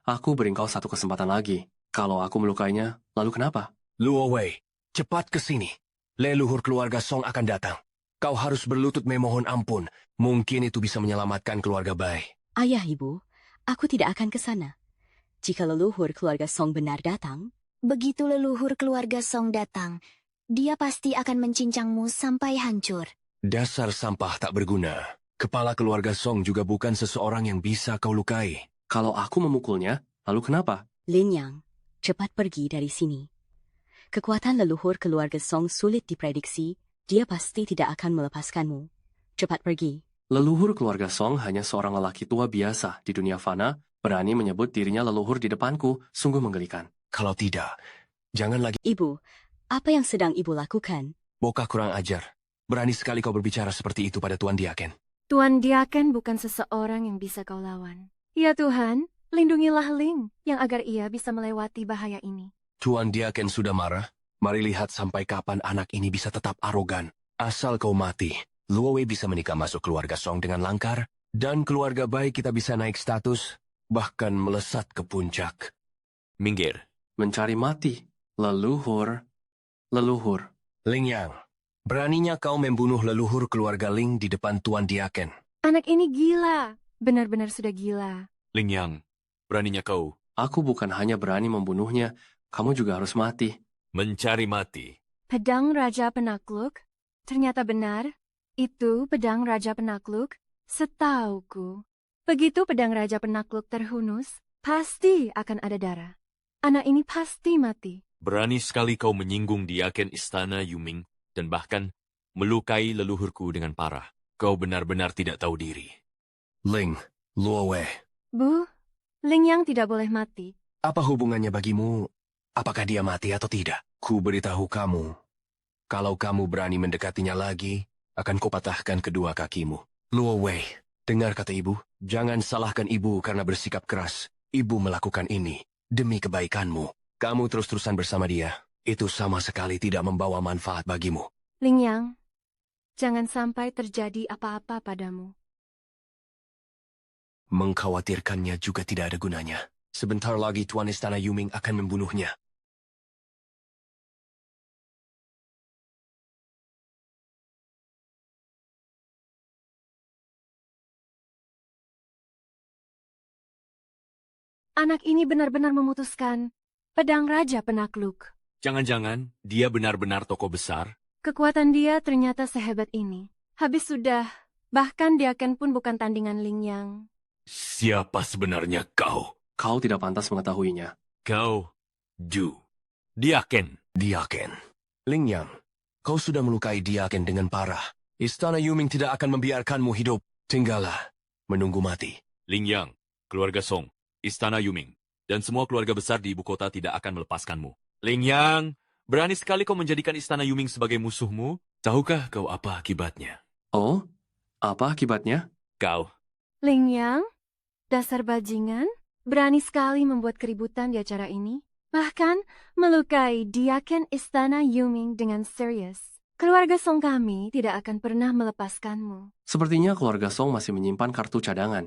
Aku beri kau satu kesempatan lagi. Kalau aku melukainya, lalu kenapa? Luo Wei, cepat ke sini. Leluhur keluarga Song akan datang. Kau harus berlutut memohon ampun. Mungkin itu bisa menyelamatkan keluarga Bai. ayah ibu, aku tidak akan ke sana. Jika leluhur keluarga Song benar datang, Begitu leluhur keluarga Song datang, dia pasti akan mencincangmu sampai hancur. Dasar sampah tak berguna. Kepala keluarga Song juga bukan seseorang yang bisa kau lukai. Kalau aku memukulnya, lalu kenapa? Lin Yang, cepat pergi dari sini. Kekuatan leluhur keluarga Song sulit diprediksi, dia pasti tidak akan melepaskanmu. Cepat pergi. Leluhur keluarga Song hanya seorang lelaki tua biasa di dunia fana, berani menyebut dirinya leluhur di depanku, sungguh menggelikan. Kalau tidak, jangan lagi. Ibu, apa yang sedang ibu lakukan? Bokah kurang ajar. Berani sekali kau berbicara seperti itu pada Tuan Diaken. Tuan Diaken bukan seseorang yang bisa kau lawan. Ya Tuhan, lindungilah Ling yang agar ia bisa melewati bahaya ini. Tuan Diaken sudah marah. Mari lihat sampai kapan anak ini bisa tetap arogan. Asal kau mati, Luo Wei bisa menikah masuk keluarga Song dengan langkar, dan keluarga baik kita bisa naik status, bahkan melesat ke puncak. Minggir. Mencari mati. Leluhur. Leluhur. Ling Yang, beraninya kau membunuh leluhur keluarga Ling di depan Tuan Diaken. Anak ini gila. Benar-benar sudah gila. Ling Yang, beraninya kau Aku bukan hanya berani membunuhnya, kamu juga harus mati. mencari mati. Pedang Raja Penakluk? Ternyata benar. Itu pedang Raja Penakluk? Setauku. Begitu pedang Raja Penakluk terhunus, pasti akan ada darah. Anak ini pasti mati. Berani sekali kau menyinggung Diaken Istana Yuming dan bahkan melukai leluhurku dengan parah. Kau benar-benar tidak tahu diri. Ling, Luo Wei, Bu, Ling Yang tidak boleh mati. apa hubungannya bagimu? Apakah dia mati atau tidak? Ku beritahu kamu, kalau kamu berani mendekatinya lagi, akan kupatahkan kedua kakimu. Luo Wei, dengar kata ibu, jangan salahkan ibu karena bersikap keras. Ibu melakukan ini demi kebaikanmu. Kamu terus-terusan bersama dia, itu sama sekali tidak membawa manfaat bagimu. Ling Yang, jangan sampai terjadi apa-apa padamu. Mengkhawatirkannya juga tidak ada gunanya. Sebentar lagi Tuan Istana Yuming akan membunuhnya. Anak ini benar-benar memutuskan pedang Raja Penakluk. Jangan-jangan dia benar-benar tokoh besar? Kekuatan dia ternyata sehebat ini. Habis sudah, bahkan Diaken pun bukan tandingan Ling Yang. Siapa sebenarnya kau? Kau tidak pantas mengetahuinya. Kau, Diaken. Diaken. Ling Yang, kau sudah melukai Diaken dengan parah. Istana Yuming tidak akan membiarkanmu hidup. Tinggallah menunggu mati. Ling Yang, keluarga Song, Istana Yuming, dan semua keluarga besar di ibu kota tidak akan melepaskanmu. Ling Yang, berani sekali kau menjadikan Istana Yuming sebagai musuhmu? Tahukah kau apa akibatnya? Oh, apa akibatnya? Kau, Ling Yang, dasar bajingan, berani sekali membuat keributan di acara ini. Bahkan melukai Diaken Istana Yuming dengan serius. Keluarga Song kami tidak akan pernah melepaskanmu. Sepertinya keluarga Song masih menyimpan kartu cadangan.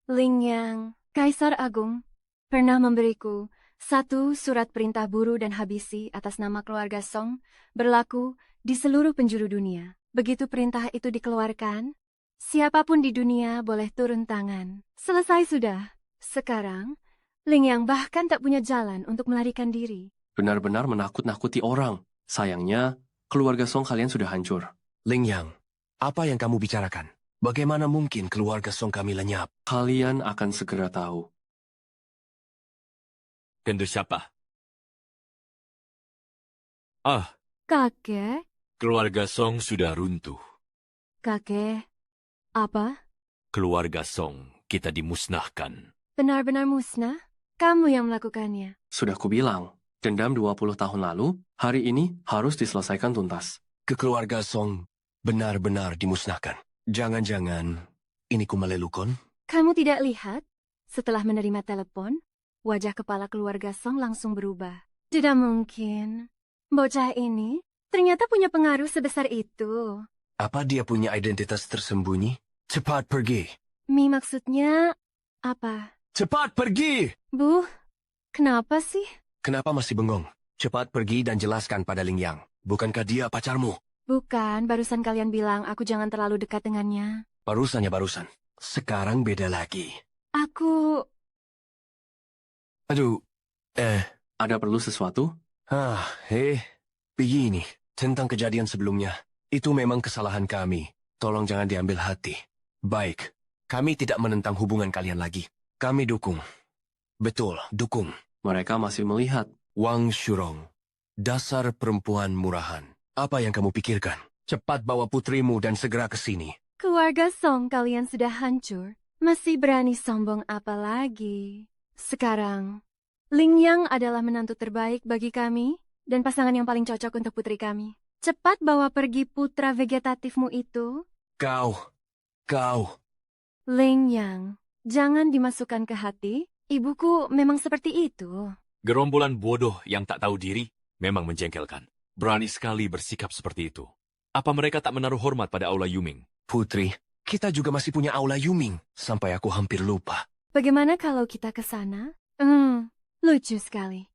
Ling Yang, Kaisar Agung, pernah memberiku satu surat perintah buru dan habisi atas nama keluarga Song berlaku di seluruh penjuru dunia. Begitu perintah itu dikeluarkan, siapapun di dunia boleh turun tangan. Selesai sudah. Sekarang, Ling Yang bahkan tak punya jalan untuk melarikan diri. Benar-benar menakut-nakuti orang. Sayangnya, keluarga Song kalian sudah hancur. Ling Yang, apa yang kamu bicarakan? Bagaimana mungkin keluarga Song kami lenyap? Kalian akan segera tahu. Tentu siapa? Kakek, Keluarga Song sudah runtuh. kakek, apa? Keluarga Song kita dimusnahkan. Benar-benar musnah? Kamu yang melakukannya. Sudah kubilang, dendam 20 tahun lalu, hari ini harus diselesaikan tuntas. Keluarga Song benar-benar dimusnahkan. Jangan-jangan ini Kumalelukon? Kamu tidak lihat? Setelah menerima telepon, wajah kepala keluarga Song langsung berubah. Tidak mungkin. Bocah ini ternyata punya pengaruh sebesar itu. Apa dia punya identitas tersembunyi? Cepat pergi! Mi maksudnya apa? Cepat pergi! Bu, kenapa sih? Kenapa masih bengong? Cepat pergi dan jelaskan pada Ling Yang. Bukankah dia pacarmu? Bukan, barusan kalian bilang aku jangan terlalu dekat dengannya. Barusan. Sekarang beda lagi. Aku... Aduh, Ada perlu sesuatu? begini. Tentang kejadian sebelumnya. Itu memang kesalahan kami. Tolong jangan diambil hati. Baik, kami tidak menentang hubungan kalian lagi. Kami dukung. Betul, dukung. Mereka masih melihat. Wang Shurong, dasar perempuan murahan. Apa yang kamu pikirkan? Cepat bawa putrimu dan segera ke sini. Keluarga Song kalian sudah hancur. Masih berani sombong apa lagi? Sekarang, Ling Yang adalah menantu terbaik bagi kami dan pasangan yang paling cocok untuk putri kami. Cepat bawa pergi putra vegetatifmu itu. Kau. Ling Yang, jangan dimasukkan ke hati. Ibuku memang seperti itu. Gerombolan bodoh yang tak tahu diri memang menjengkelkan. Berani sekali bersikap seperti itu. Apa mereka tak menaruh hormat pada Aula Yuming? Putri, kita juga masih punya Aula Yuming. Sampai aku hampir lupa. Bagaimana kalau kita ke sana? Lucu sekali.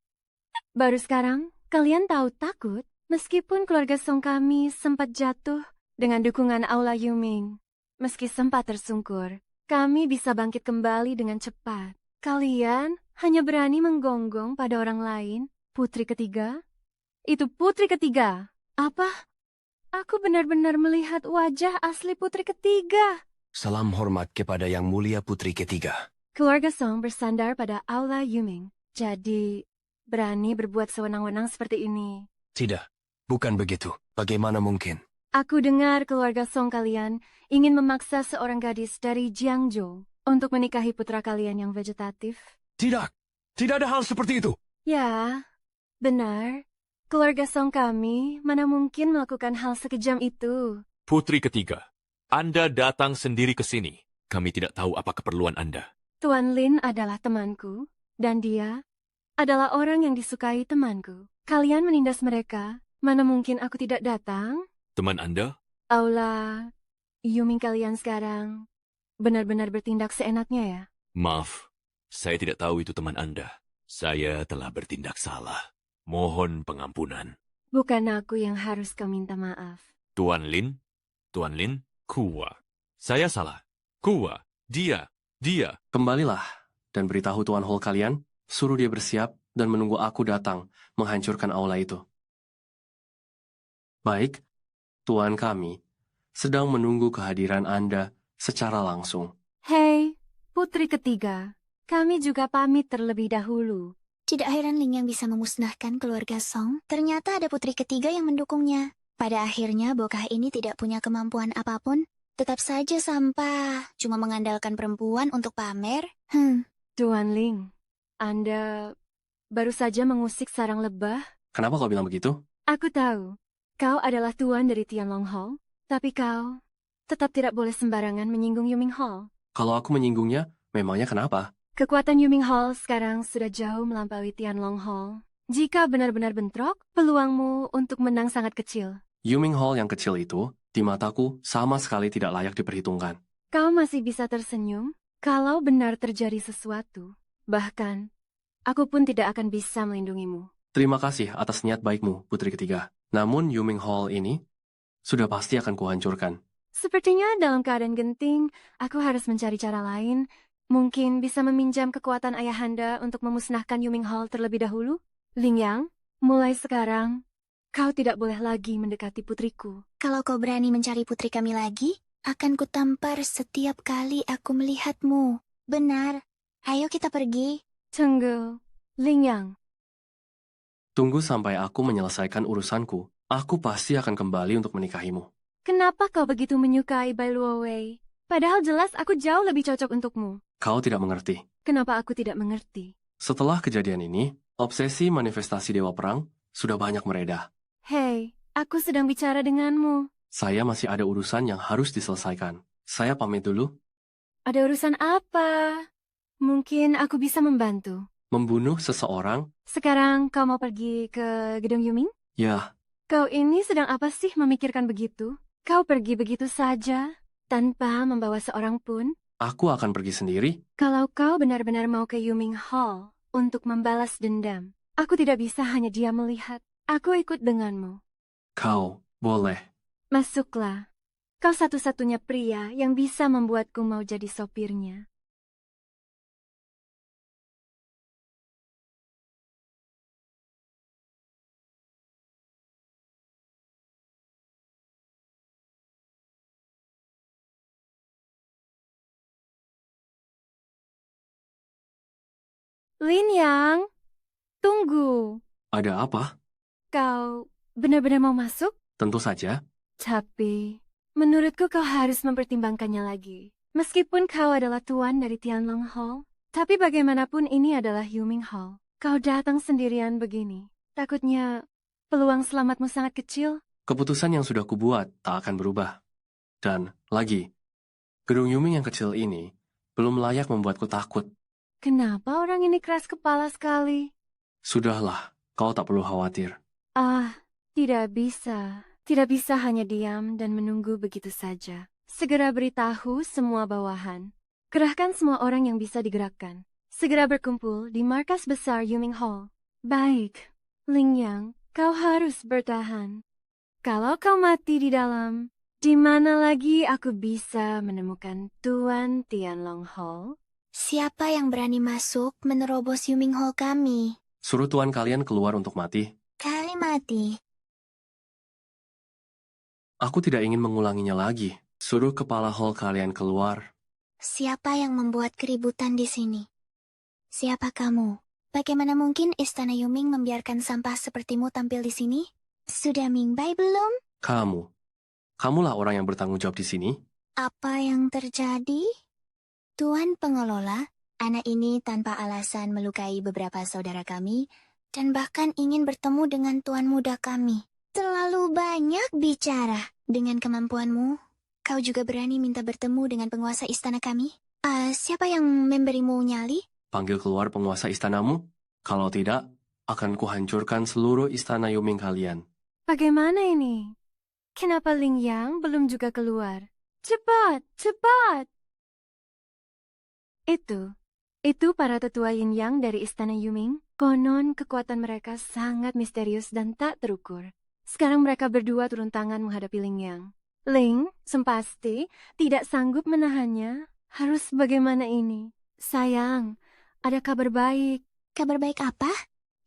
Baru sekarang, kalian tahu takut meskipun keluarga Song kami sempat jatuh dengan dukungan Aula Yuming. Meski sempat tersungkur, kami bisa bangkit kembali dengan cepat. Kalian hanya berani menggonggong pada orang lain. Putri ketiga? Itu putri ketiga. Apa? Aku benar-benar melihat wajah asli putri ketiga. Salam hormat kepada Yang Mulia Putri ketiga. Keluarga Song bersandar pada Aula Yuming. Jadi, berani berbuat sewenang-wenang seperti ini. Tidak, bukan begitu. Bagaimana mungkin? Aku dengar keluarga Song kalian ingin memaksa seorang gadis dari Jiangzhou untuk menikahi putra kalian yang vegetatif. Tidak ada hal seperti itu. Ya, benar. Keluarga Song kami mana mungkin melakukan hal sekejam itu. Putri ketiga, Anda datang sendiri ke sini. Kami tidak tahu apa keperluan Anda. Tuan Lin adalah temanku, dan dia adalah orang yang disukai temanku. Kalian menindas mereka, mana mungkin aku tidak datang? Teman Anda? Aula, Yuming kalian sekarang benar-benar bertindak seenaknya ya? Maaf, saya tidak tahu itu teman Anda. Saya telah bertindak salah. Mohon pengampunan. Bukan aku yang harus kau minta maaf. Tuan Lin, Kuwa. Saya salah. Kuwa, dia. Kembalilah dan beritahu Tuan Hall kalian, suruh dia bersiap dan menunggu aku datang menghancurkan aula itu. Baik, Tuan kami sedang menunggu kehadiran Anda secara langsung. Hei, putri ketiga, kami juga pamit terlebih dahulu. Tidak heran Ling yang bisa memusnahkan keluarga Song. Ternyata ada putri ketiga yang mendukungnya. Pada akhirnya bocah ini tidak punya kemampuan apapun. Tetap saja sampah. Cuma mengandalkan perempuan untuk pamer. Tuan Ling, Anda baru saja mengusik sarang lebah. Kenapa kau bilang begitu? Aku tahu, kau adalah tuan dari Tianlong Hall. Tapi kau tetap tidak boleh sembarangan menyinggung Yuming Hall. Kalau aku menyinggungnya, memangnya kenapa? Kekuatan Yuming Hall sekarang sudah jauh melampaui Tianlong Hall. Jika benar-benar bentrok, peluangmu untuk menang sangat kecil. Yuming Hall yang kecil itu, di mataku, sama sekali tidak layak diperhitungkan. Kau masih bisa tersenyum kalau benar terjadi sesuatu. Bahkan, aku pun tidak akan bisa melindungimu. Terima kasih atas niat baikmu, putri ketiga. Namun Yuming Hall ini sudah pasti akan kuhancurkan. Sepertinya dalam keadaan genting, aku harus mencari cara lain. Mungkin bisa meminjam kekuatan ayahanda untuk memusnahkan Yuming Hall terlebih dahulu? Ling Yang, mulai sekarang, Kau tidak boleh lagi mendekati putriku. Kalau kau berani mencari putri kami lagi, akan kutampar setiap kali aku melihatmu. Benar. Ayo kita pergi. Tunggu, Lingyang. Tunggu sampai aku menyelesaikan urusanku. Aku pasti akan kembali untuk menikahimu. Kenapa kau begitu menyukai Bai Luowei? Padahal jelas aku jauh lebih cocok untukmu. Kau tidak mengerti. Kenapa aku tidak mengerti? Setelah kejadian ini, obsesi manifestasi Dewa Perang sudah banyak meredah. Hei, aku sedang bicara denganmu. Saya masih ada urusan yang harus diselesaikan. Saya pamit dulu. Ada urusan apa? Mungkin aku bisa membantu. Membunuh seseorang? Sekarang kau mau pergi ke Gedung Yuming? Ya, Kau ini sedang apa sih memikirkan begitu? Kau pergi begitu saja, tanpa membawa seorang pun? aku akan pergi sendiri. Kalau kau benar-benar mau ke Yuming Hall untuk membalas dendam, aku tidak bisa hanya diam melihat. Aku ikut denganmu. Kau boleh. Masuklah. Kau satu-satunya pria yang bisa membuatku mau jadi sopirnya. Lin Yang, tunggu. Ada apa? Kau benar-benar mau masuk? Tentu saja. Tapi, menurutku kau harus mempertimbangkannya lagi. Meskipun kau adalah tuan dari Tianlong Hall, tapi bagaimanapun ini adalah Yuming Hall. Kau datang sendirian begini. Takutnya peluang selamatmu sangat kecil. Keputusan yang sudah kubuat tak akan berubah. Dan lagi, gedung Yuming yang kecil ini belum layak membuatku takut. Kenapa orang ini keras kepala sekali? Sudahlah, kau tak perlu khawatir. Ah, tidak bisa. Tidak bisa hanya diam dan menunggu begitu saja. Segera beritahu semua bawahan. Kerahkan semua orang yang bisa digerakkan. Segera berkumpul di markas besar Yuming Hall. Baik, Ling Yang, kau harus bertahan. Kalau kau mati di dalam, di mana lagi aku bisa menemukan Tuan Tianlong Hall? Siapa yang berani masuk menerobos Yuming Hall kami? Suruh tuan kalian keluar untuk mati. Kali mati. Aku tidak ingin mengulanginya lagi. Suruh kepala hall kalian keluar. Siapa yang membuat keributan di sini? Siapa kamu? Bagaimana mungkin Istana Yuming membiarkan sampah sepertimu tampil di sini? Sudah mingbai belum? Kamu. Kamulah orang yang bertanggung jawab di sini. Apa yang terjadi? Tuan pengelola, anak ini tanpa alasan melukai beberapa saudara kami dan bahkan ingin bertemu dengan tuan muda kami. Terlalu banyak bicara. Dengan kemampuanmu, kau juga berani minta bertemu dengan penguasa istana kami? Siapa yang memberimu nyali? Panggil keluar penguasa istanamu. Kalau tidak, akan kuhancurkan seluruh istana Yuming kalian. Bagaimana ini? Kenapa Ling Yang belum juga keluar? Cepat, cepat! Itu para tetua Yin Yang dari Istana Yuming. Konon kekuatan mereka sangat misterius dan tak terukur. Sekarang mereka berdua turun tangan menghadapi Ling Yang. Ling, sempasti, tidak sanggup menahannya. Harus bagaimana ini? Sayang, ada kabar baik. Kabar baik apa?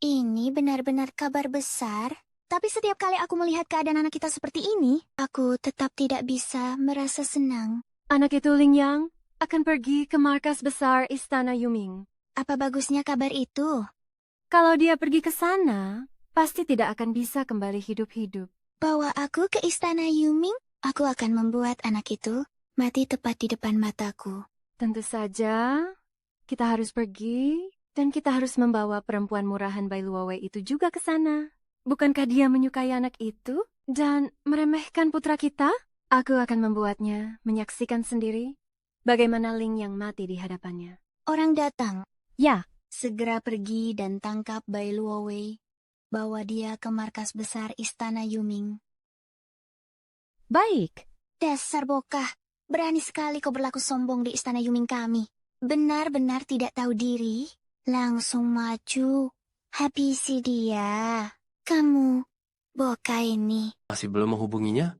Ini benar-benar kabar besar. Tapi setiap kali aku melihat keadaan anak kita seperti ini, aku tetap tidak bisa merasa senang. Anak itu Ling Yang akan pergi ke markas besar Istana Yuming. Apa bagusnya kabar itu? Kalau dia pergi ke sana, pasti tidak akan bisa kembali hidup-hidup. Bawa aku ke Istana Yuming, aku akan membuat anak itu mati tepat di depan mataku. Tentu saja, kita harus pergi dan kita harus membawa perempuan murahan Bai Luowei itu juga ke sana. Bukankah dia menyukai anak itu dan meremehkan putra kita? Aku akan membuatnya menyaksikan sendiri bagaimana Ling yang mati di hadapannya. Orang datang. Ya, Segera pergi dan tangkap Bai Luowei. Bawa dia ke markas besar Istana Yuming. baik. Dasar bokah, berani sekali kau berlaku sombong di Istana Yuming kami. Benar-benar tidak tahu diri. Langsung maju, habisi dia. Kamu, bokah ini. Masih belum menghubunginya?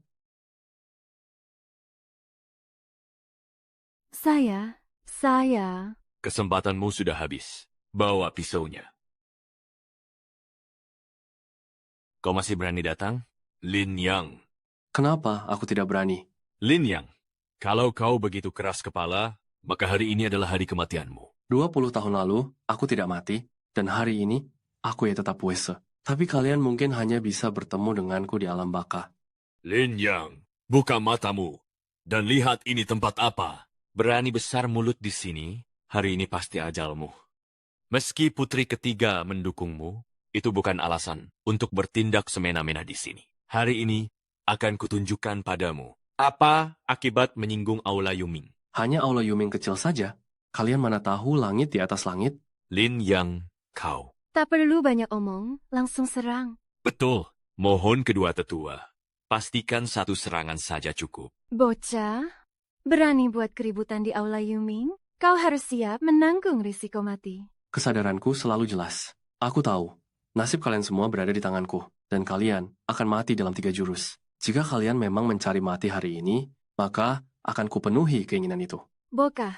Saya. Kesempatanmu sudah habis. Bawa pisaunya. Kau masih berani datang? Lin Yang. Kenapa aku tidak berani? Lin Yang, kalau kau begitu keras kepala, maka hari ini adalah hari kematianmu. 20 tahun lalu, aku tidak mati, dan hari ini, aku ya tetap puese. Tapi kalian mungkin hanya bisa bertemu denganku di alam baka. Lin Yang, buka matamu, dan lihat ini tempat apa. Berani besar mulut di sini, hari ini pasti ajalmu. Meski putri ketiga mendukungmu, itu bukan alasan untuk bertindak semena-mena di sini. Hari ini akan kutunjukkan padamu apa akibat menyinggung Aula Yuming. Hanya Aula Yuming kecil saja. Kalian mana tahu langit di atas langit? Lin Yang, kau. Tak perlu banyak omong, langsung serang. Betul. Mohon kedua tetua, pastikan satu serangan saja cukup. Bocah, berani buat keributan di Aula Yuming? Kau harus siap menanggung risiko mati. Kesadaranku selalu jelas. Aku tahu, nasib kalian semua berada di tanganku, dan kalian akan mati dalam 3 jurus. Jika kalian memang mencari mati hari ini, maka akan kupenuhi keinginan itu. Bokah,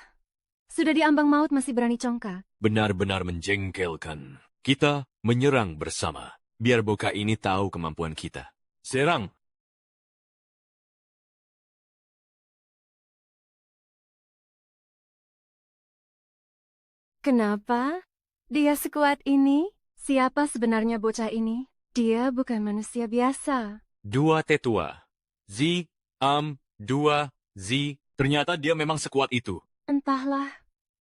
sudah diambang maut masih berani congkak. Benar-benar menjengkelkan. Kita menyerang bersama, biar Boka ini tahu kemampuan kita. Serang! Kenapa? Dia sekuat ini? Siapa sebenarnya bocah ini? Dia bukan manusia biasa. 2 tetua. Zi, Am, 2, Zi. Ternyata dia memang sekuat itu. Entahlah,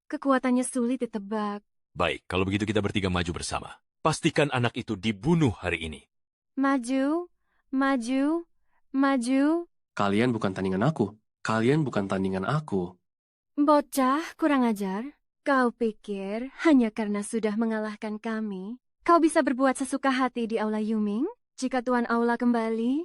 kekuatannya sulit ditebak. Baik, kalau begitu kita bertiga maju bersama. Pastikan anak itu dibunuh hari ini. Maju, maju, maju. Kalian bukan tandingan aku. Kalian bukan tandingan aku. Bocah, kurang ajar. Kau pikir hanya karena sudah mengalahkan kami, kau bisa berbuat sesuka hati di Aula Yuming? Jika Tuan Aula kembali,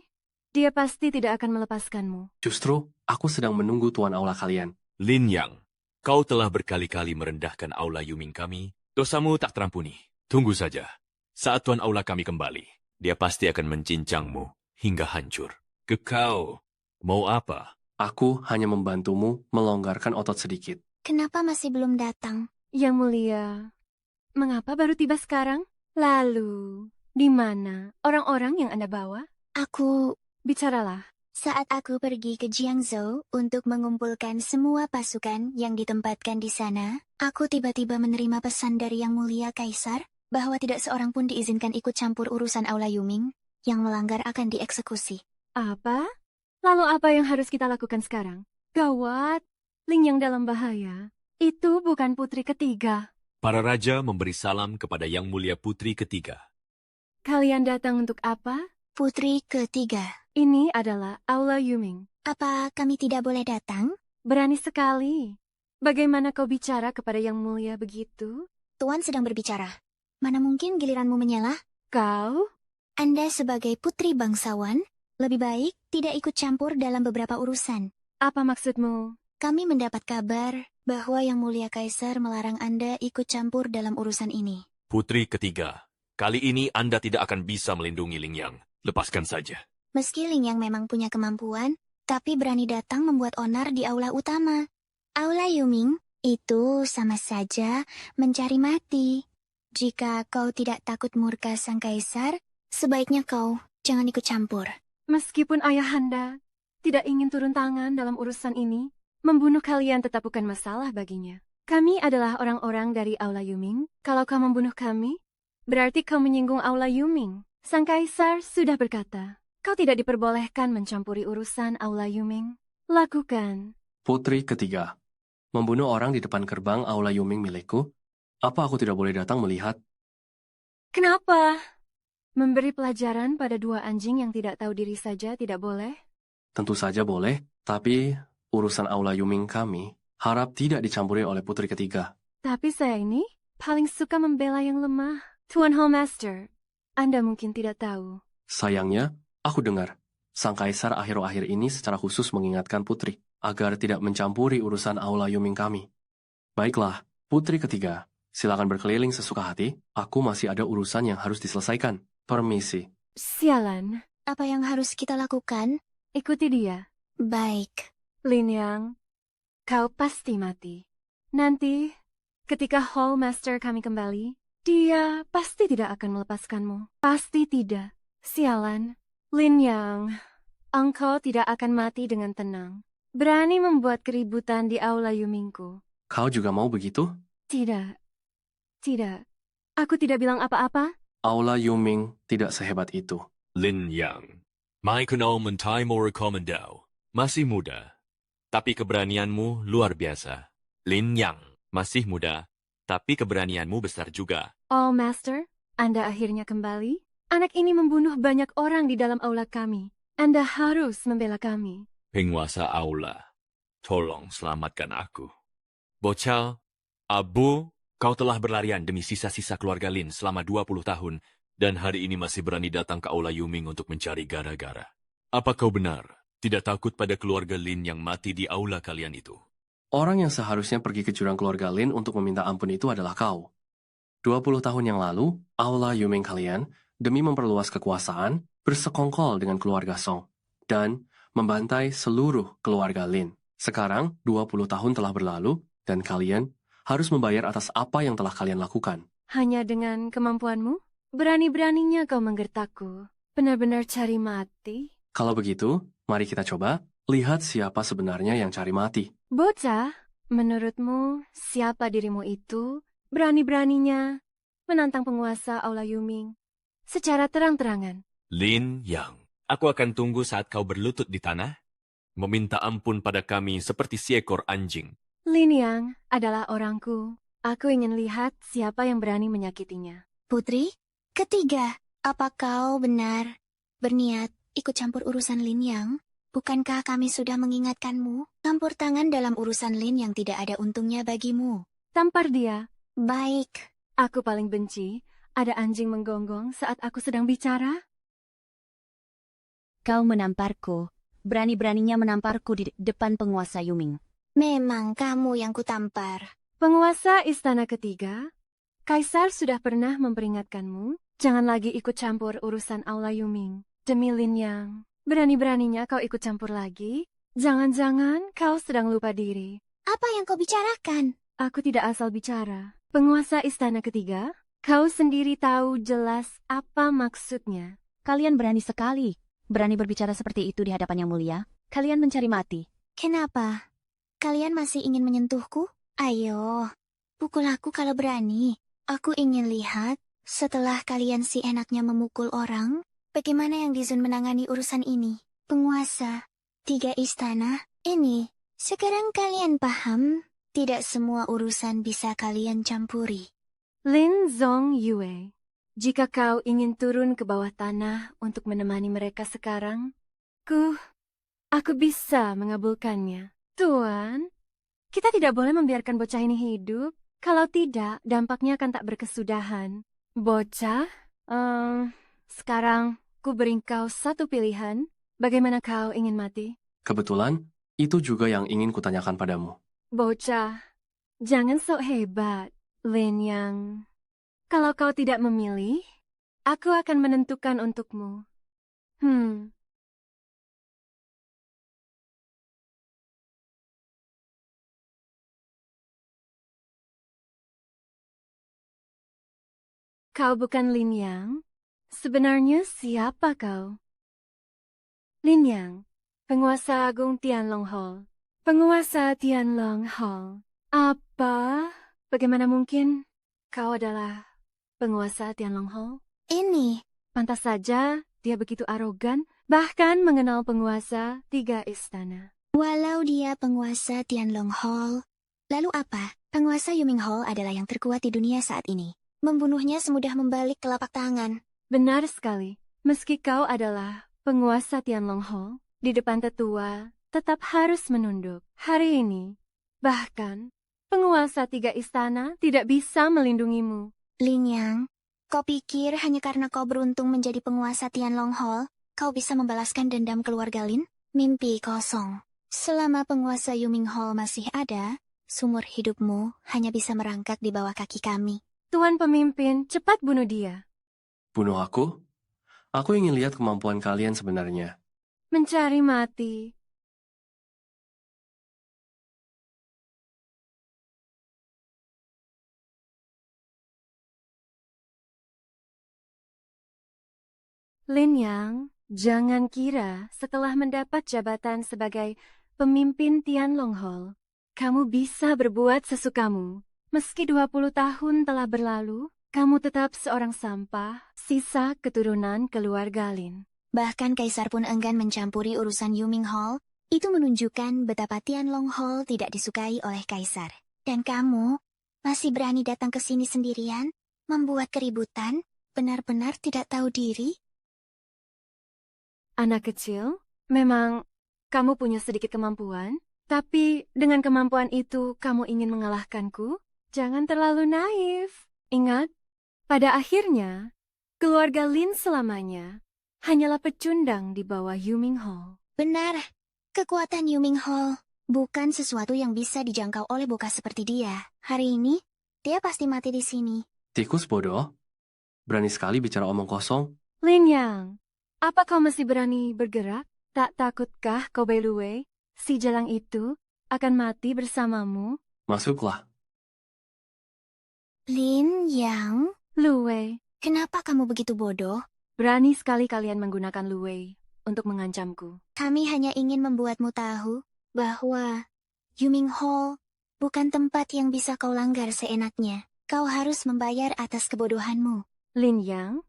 dia pasti tidak akan melepaskanmu. Justru, aku sedang menunggu Tuan Aula kalian. Lin Yang, kau telah berkali-kali merendahkan Aula Yuming kami. Dosamu tak terampuni. Tunggu saja. Saat Tuan Aula kami kembali, dia pasti akan mencincangmu hingga hancur. Kekau, mau apa? Aku hanya membantumu melonggarkan otot sedikit. Kenapa masih belum datang? Yang mulia, mengapa baru tiba sekarang? Lalu, di mana orang-orang yang Anda bawa? Aku... Bicaralah. Saat aku pergi ke Jiangzhou untuk mengumpulkan semua pasukan yang ditempatkan di sana, aku tiba-tiba menerima pesan dari Yang Mulia Kaisar bahwa tidak seorang pun diizinkan ikut campur urusan Aula Yuming, yang melanggar akan dieksekusi. Apa? Lalu apa yang harus kita lakukan sekarang? Gawat, Ling Yang dalam bahaya. Itu bukan putri ketiga. Para raja memberi salam kepada Yang Mulia Putri ketiga. Kalian datang untuk apa? Putri ketiga. Ini adalah Aula Yuming. Apa kami tidak boleh datang? Berani sekali. Bagaimana kau bicara kepada Yang Mulia begitu? Tuan sedang berbicara. Mana mungkin giliranmu menyalah? Kau? Anda sebagai putri bangsawan, lebih baik tidak ikut campur dalam beberapa urusan. Apa maksudmu? Kami mendapat kabar bahwa Yang Mulia Kaisar melarang Anda ikut campur dalam urusan ini. Putri ketiga, kali ini Anda tidak akan bisa melindungi Ling Yang. Lepaskan saja. Meski Ling Yang memang punya kemampuan, tapi berani datang membuat onar di aula utama. Aula Yuming itu sama saja mencari mati. Jika kau tidak takut murka sang kaisar, sebaiknya kau jangan ikut campur. Meskipun ayahanda tidak ingin turun tangan dalam urusan ini, membunuh kalian tetap bukan masalah baginya. Kami adalah orang-orang dari Aula Yuming. Kalau kau membunuh kami, berarti kau menyinggung Aula Yuming. Sang kaisar sudah berkata, kau tidak diperbolehkan mencampuri urusan Aula Yuming. Lakukan. Putri ketiga. Membunuh orang di depan gerbang Aula Yuming milikku? Apa aku tidak boleh datang melihat? Kenapa? Memberi pelajaran pada 2 anjing yang tidak tahu diri saja tidak boleh? Tentu saja boleh, tapi urusan Aula Yuming kami harap tidak dicampuri oleh putri ketiga. Tapi saya ini paling suka membela yang lemah. Tuan Hallmaster, Anda mungkin tidak tahu. Sayangnya, aku dengar sang kaisar akhir-akhir ini secara khusus mengingatkan putri agar tidak mencampuri urusan Aula Yuming kami. Baiklah, putri ketiga, silakan berkeliling sesuka hati. Aku masih ada urusan yang harus diselesaikan. Permisi. Sialan. Apa yang harus kita lakukan? Ikuti dia. Baik. Lin Yang, kau pasti mati. Nanti, ketika Hallmaster kami kembali, dia pasti tidak akan melepaskanmu. Pasti tidak. Sialan, Lin Yang, engkau tidak akan mati dengan tenang. Berani membuat keributan di aula Yumingku. Kau juga mau begitu? Tidak, tidak. Aku tidak bilang apa-apa. Aula Yuming tidak sehebat itu. Lin Yang, mai kenal mentai more komandau. Masih muda, tapi keberanianmu luar biasa. Lin Yang, masih muda, tapi keberanianmu besar juga. Oh, Master, Anda akhirnya kembali? Anak ini membunuh banyak orang di dalam aula kami. Anda harus membela kami. Penguasa aula, tolong selamatkan aku. Bocah, Abu, kau telah berlarian demi sisa-sisa keluarga Lin selama 20 tahun, dan hari ini masih berani datang ke aula Yuming untuk mencari gara-gara. Apa kau benar? Tidak takut pada keluarga Lin yang mati di aula kalian itu? Orang yang seharusnya pergi ke jurang keluarga Lin untuk meminta ampun itu adalah kau. 20 tahun yang lalu, aula Yuming kalian, demi memperluas kekuasaan, bersekongkol dengan keluarga Song, dan membantai seluruh keluarga Lin. Sekarang, 20 tahun telah berlalu, dan kalian harus membayar atas apa yang telah kalian lakukan. Hanya dengan kemampuanmu? Berani-beraninya kau menggertakku. Benar-benar cari mati? Kalau begitu, mari kita coba lihat siapa sebenarnya yang cari mati. Bocah, menurutmu siapa dirimu itu berani-beraninya menantang penguasa aula Yuming secara terang-terangan? Lin Yang, aku akan tunggu saat kau berlutut di tanah, meminta ampun pada kami seperti seekor anjing. Lin Yang adalah orangku. Aku ingin lihat siapa yang berani menyakitinya. Putri, ketiga, apa kau benar berniat ikut campur urusan Lin Yang? Bukankah kami sudah mengingatkanmu? Campur tangan dalam urusan Lin yang tidak ada untungnya bagimu. Tampar dia. Baik. Aku paling benci ada anjing menggonggong saat aku sedang bicara. Kau menamparku. Berani-beraninya menamparku di depan penguasa Yuming. Memang kamu yang kutampar. Penguasa istana ketiga, Kaisar sudah pernah memperingatkanmu, jangan lagi ikut campur urusan aula Yuming. Demi Lin Yang, berani-beraninya kau ikut campur lagi? Jangan-jangan kau sedang lupa diri. Apa yang kau bicarakan? Aku tidak asal bicara. Penguasa istana ketiga, kau sendiri tahu jelas apa maksudnya. Kalian berani sekali. Berani berbicara seperti itu di hadapan yang mulia. Kalian mencari mati. Kenapa? Kalian masih ingin menyentuhku? Ayo, pukul aku kalau berani. Aku ingin lihat, setelah kalian si enaknya memukul orang, bagaimana yang Dizun menangani urusan ini? Penguasa, 3 istana, ini. Sekarang kalian paham, tidak semua urusan bisa kalian campuri. Lin Zong Yue, jika kau ingin turun ke bawah tanah untuk menemani mereka sekarang, aku bisa mengabulkannya. Tuan, kita tidak boleh membiarkan bocah ini hidup. Kalau tidak, dampaknya akan tak berkesudahan. Bocah, sekarang ku beri kau satu pilihan. Bagaimana kau ingin mati? Kebetulan, itu juga yang ingin kutanyakan padamu. Bocah, jangan sok hebat, Lin Yang. Kalau kau tidak memilih, aku akan menentukan untukmu. Kau bukan Lin Yang? Sebenarnya siapa kau? Lin Yang, penguasa agung Tianlong Hall. Penguasa Tianlong Hall. Apa? Bagaimana mungkin kau adalah penguasa Tianlong Hall? Ini. Pantas saja dia begitu arogan, bahkan mengenal penguasa 3 istana. Walau dia penguasa Tianlong Hall, lalu apa? Penguasa Yuming Hall adalah yang terkuat di dunia saat ini. Membunuhnya semudah membalik telapak tangan. Benar sekali. Meski kau adalah penguasa Tianlong Hall, di depan tetua tetap harus menunduk. Hari ini, bahkan penguasa 3 istana tidak bisa melindungimu. Lin Yang, kau pikir hanya karena kau beruntung menjadi penguasa Tianlong Hall, kau bisa membalaskan dendam keluarga Lin? Mimpi kosong. Selama penguasa Yuming Hall masih ada, sumur hidupmu hanya bisa merangkak di bawah kaki kami. Tuan pemimpin, cepat bunuh dia. Bunuh aku? Aku ingin lihat kemampuan kalian sebenarnya. Mencari mati. Lin Yang, jangan kira setelah mendapat jabatan sebagai pemimpin Tianlong Hall, kamu bisa berbuat sesukamu. Meski 20 tahun telah berlalu, kamu tetap seorang sampah, sisa keturunan keluarga Lin. Bahkan Kaisar pun enggan mencampuri urusan Yuming Hall. Itu menunjukkan betapa Tianlong Hall tidak disukai oleh Kaisar. Dan kamu masih berani datang ke sini sendirian, membuat keributan, benar-benar tidak tahu diri? Anak kecil, memang kamu punya sedikit kemampuan, tapi dengan kemampuan itu kamu ingin mengalahkanku? Jangan terlalu naif. Ingat, pada akhirnya, keluarga Lin selamanya hanyalah pecundang di bawah Yuming Hall. Benar, kekuatan Yuming Hall bukan sesuatu yang bisa dijangkau oleh bokas seperti dia. Hari ini, dia pasti mati di sini. Tikus bodoh. Berani sekali bicara omong kosong. Lin Yang, apa kau masih berani bergerak? Tak takutkah kau Bai Luwei, si jalang itu, akan mati bersamamu? Masuklah. Lin Yang, Luwei, kenapa kamu begitu bodoh? berani sekali kalian menggunakan Luwei untuk mengancamku. Kami hanya ingin membuatmu tahu bahwa Yuming Hall bukan tempat yang bisa kau langgar seenaknya. Kau harus membayar atas kebodohanmu. Lin Yang,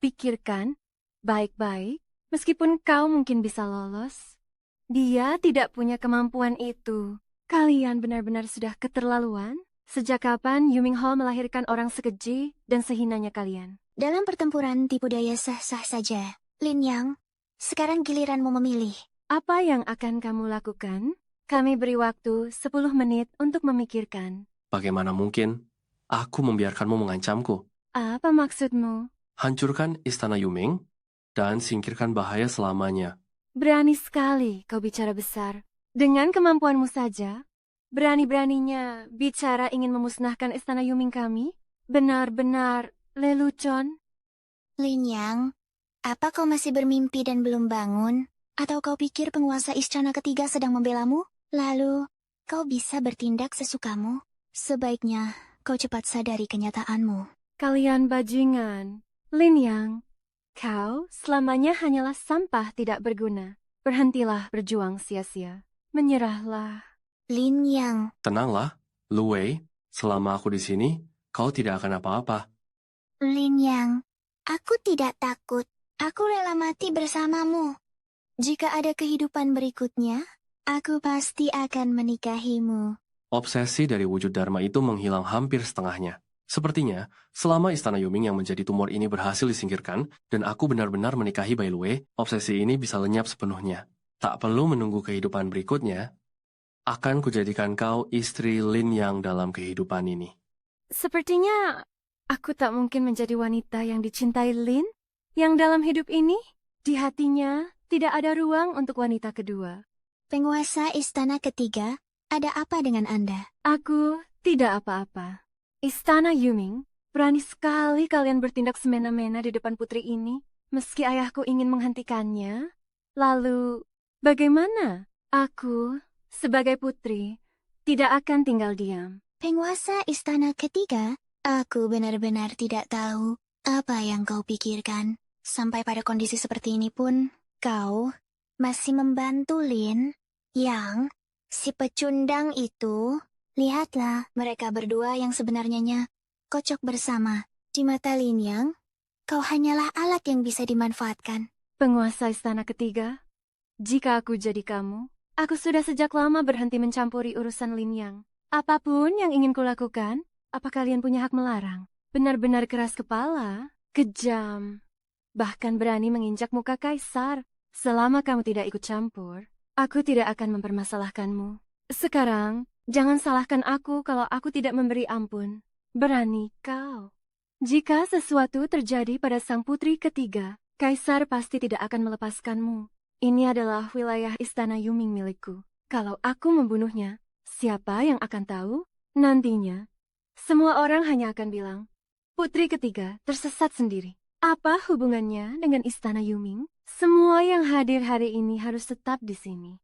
pikirkan baik-baik, meskipun kau mungkin bisa lolos. Dia tidak punya kemampuan itu. Kalian benar-benar sudah keterlaluan. Sejak kapan Yuming Hall melahirkan orang sekeji dan sehinanya kalian? Dalam pertempuran tipu daya sah-sah saja. Lin Yang, sekarang giliranmu memilih. Apa yang akan kamu lakukan? Kami beri waktu 10 menit untuk memikirkan. Bagaimana mungkin aku membiarkanmu mengancamku? Apa maksudmu? Hancurkan istana Yuming dan singkirkan bahaya selamanya. Berani sekali kau bicara besar. Dengan kemampuanmu saja, berani-beraninya bicara ingin memusnahkan istana Yuming kami? Benar-benar lelucon. Lin Yang, apa kau masih bermimpi dan belum bangun? Atau kau pikir penguasa istana ketiga sedang membelamu? Lalu, kau bisa bertindak sesukamu? Sebaiknya kau cepat sadari kenyataanmu. Kalian bajingan. Lin Yang, kau selamanya hanyalah sampah tidak berguna. Berhentilah berjuang sia-sia. Menyerahlah. Lin Yang, Tenanglah, Luwei. Selama aku di sini, kau tidak akan apa-apa. Lin Yang, aku tidak takut. Aku rela mati bersamamu. Jika ada kehidupan berikutnya, aku pasti akan menikahimu. Obsesi dari wujud Dharma itu menghilang hampir setengahnya. Sepertinya, selama istana Yuming yang menjadi tumor ini berhasil disingkirkan, dan aku benar-benar menikahi Bai Luwei, obsesi ini bisa lenyap sepenuhnya. Tak perlu menunggu kehidupan berikutnya, akan kujadikan kau istri Lin Yang dalam kehidupan ini. Sepertinya aku tak mungkin menjadi wanita yang dicintai Lin, yang dalam hidup ini, di hatinya tidak ada ruang untuk wanita kedua. Penguasa istana ketiga, ada apa dengan Anda? Aku tidak apa-apa. Istana Yuming, berani sekali kalian bertindak semena-mena di depan putri ini, meski ayahku ingin menghentikannya. Lalu, bagaimana? Aku, sebagai putri, tidak akan tinggal diam. Penguasa istana ketiga, aku benar-benar tidak tahu apa yang kau pikirkan. Sampai pada kondisi seperti ini pun, kau masih membantu Lin Yang, si pecundang itu. Lihatlah, mereka berdua yang sebenarnya kocok bersama. Di mata Lin Yang, kau hanyalah alat yang bisa dimanfaatkan. Penguasa istana ketiga, jika aku jadi kamu, aku sudah sejak lama berhenti mencampuri urusan Lin Yang. Apapun yang ingin kulakukan, apa kalian punya hak melarang? Benar-benar keras kepala, kejam, bahkan berani menginjak muka kaisar. Selama kamu tidak ikut campur, aku tidak akan mempermasalahkanmu. Sekarang, jangan salahkan aku kalau aku tidak memberi ampun. Berani kau. Jika sesuatu terjadi pada sang putri ketiga, kaisar pasti tidak akan melepaskanmu. Ini adalah wilayah istana Yuming milikku. Kalau aku membunuhnya, siapa yang akan tahu? Nantinya, semua orang hanya akan bilang, putri ketiga tersesat sendiri. Apa hubungannya dengan istana Yuming? Semua yang hadir hari ini harus tetap di sini.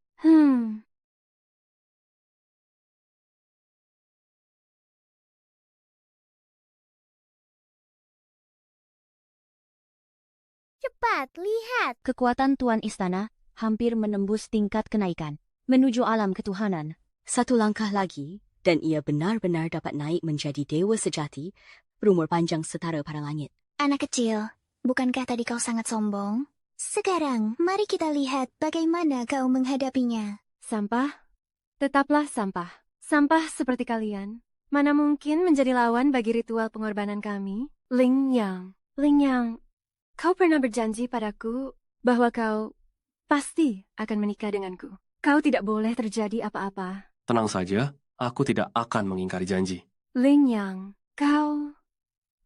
Yup. Cepat, lihat. Kekuatan Tuan Istana hampir menembus tingkat kenaikan, menuju alam ketuhanan. Satu langkah lagi, dan ia benar-benar dapat naik menjadi dewa sejati, berumur panjang setara para langit. Anak kecil, bukankah tadi kau sangat sombong? Sekarang, mari kita lihat bagaimana kau menghadapinya. Sampah? Tetaplah sampah. Sampah seperti kalian. Mana mungkin menjadi lawan bagi ritual pengorbanan kami? Ling Yang, kau pernah berjanji padaku bahwa kau pasti akan menikah denganku. Kau tidak boleh terjadi apa-apa. Tenang saja, aku tidak akan mengingkari janji. Ling Yang,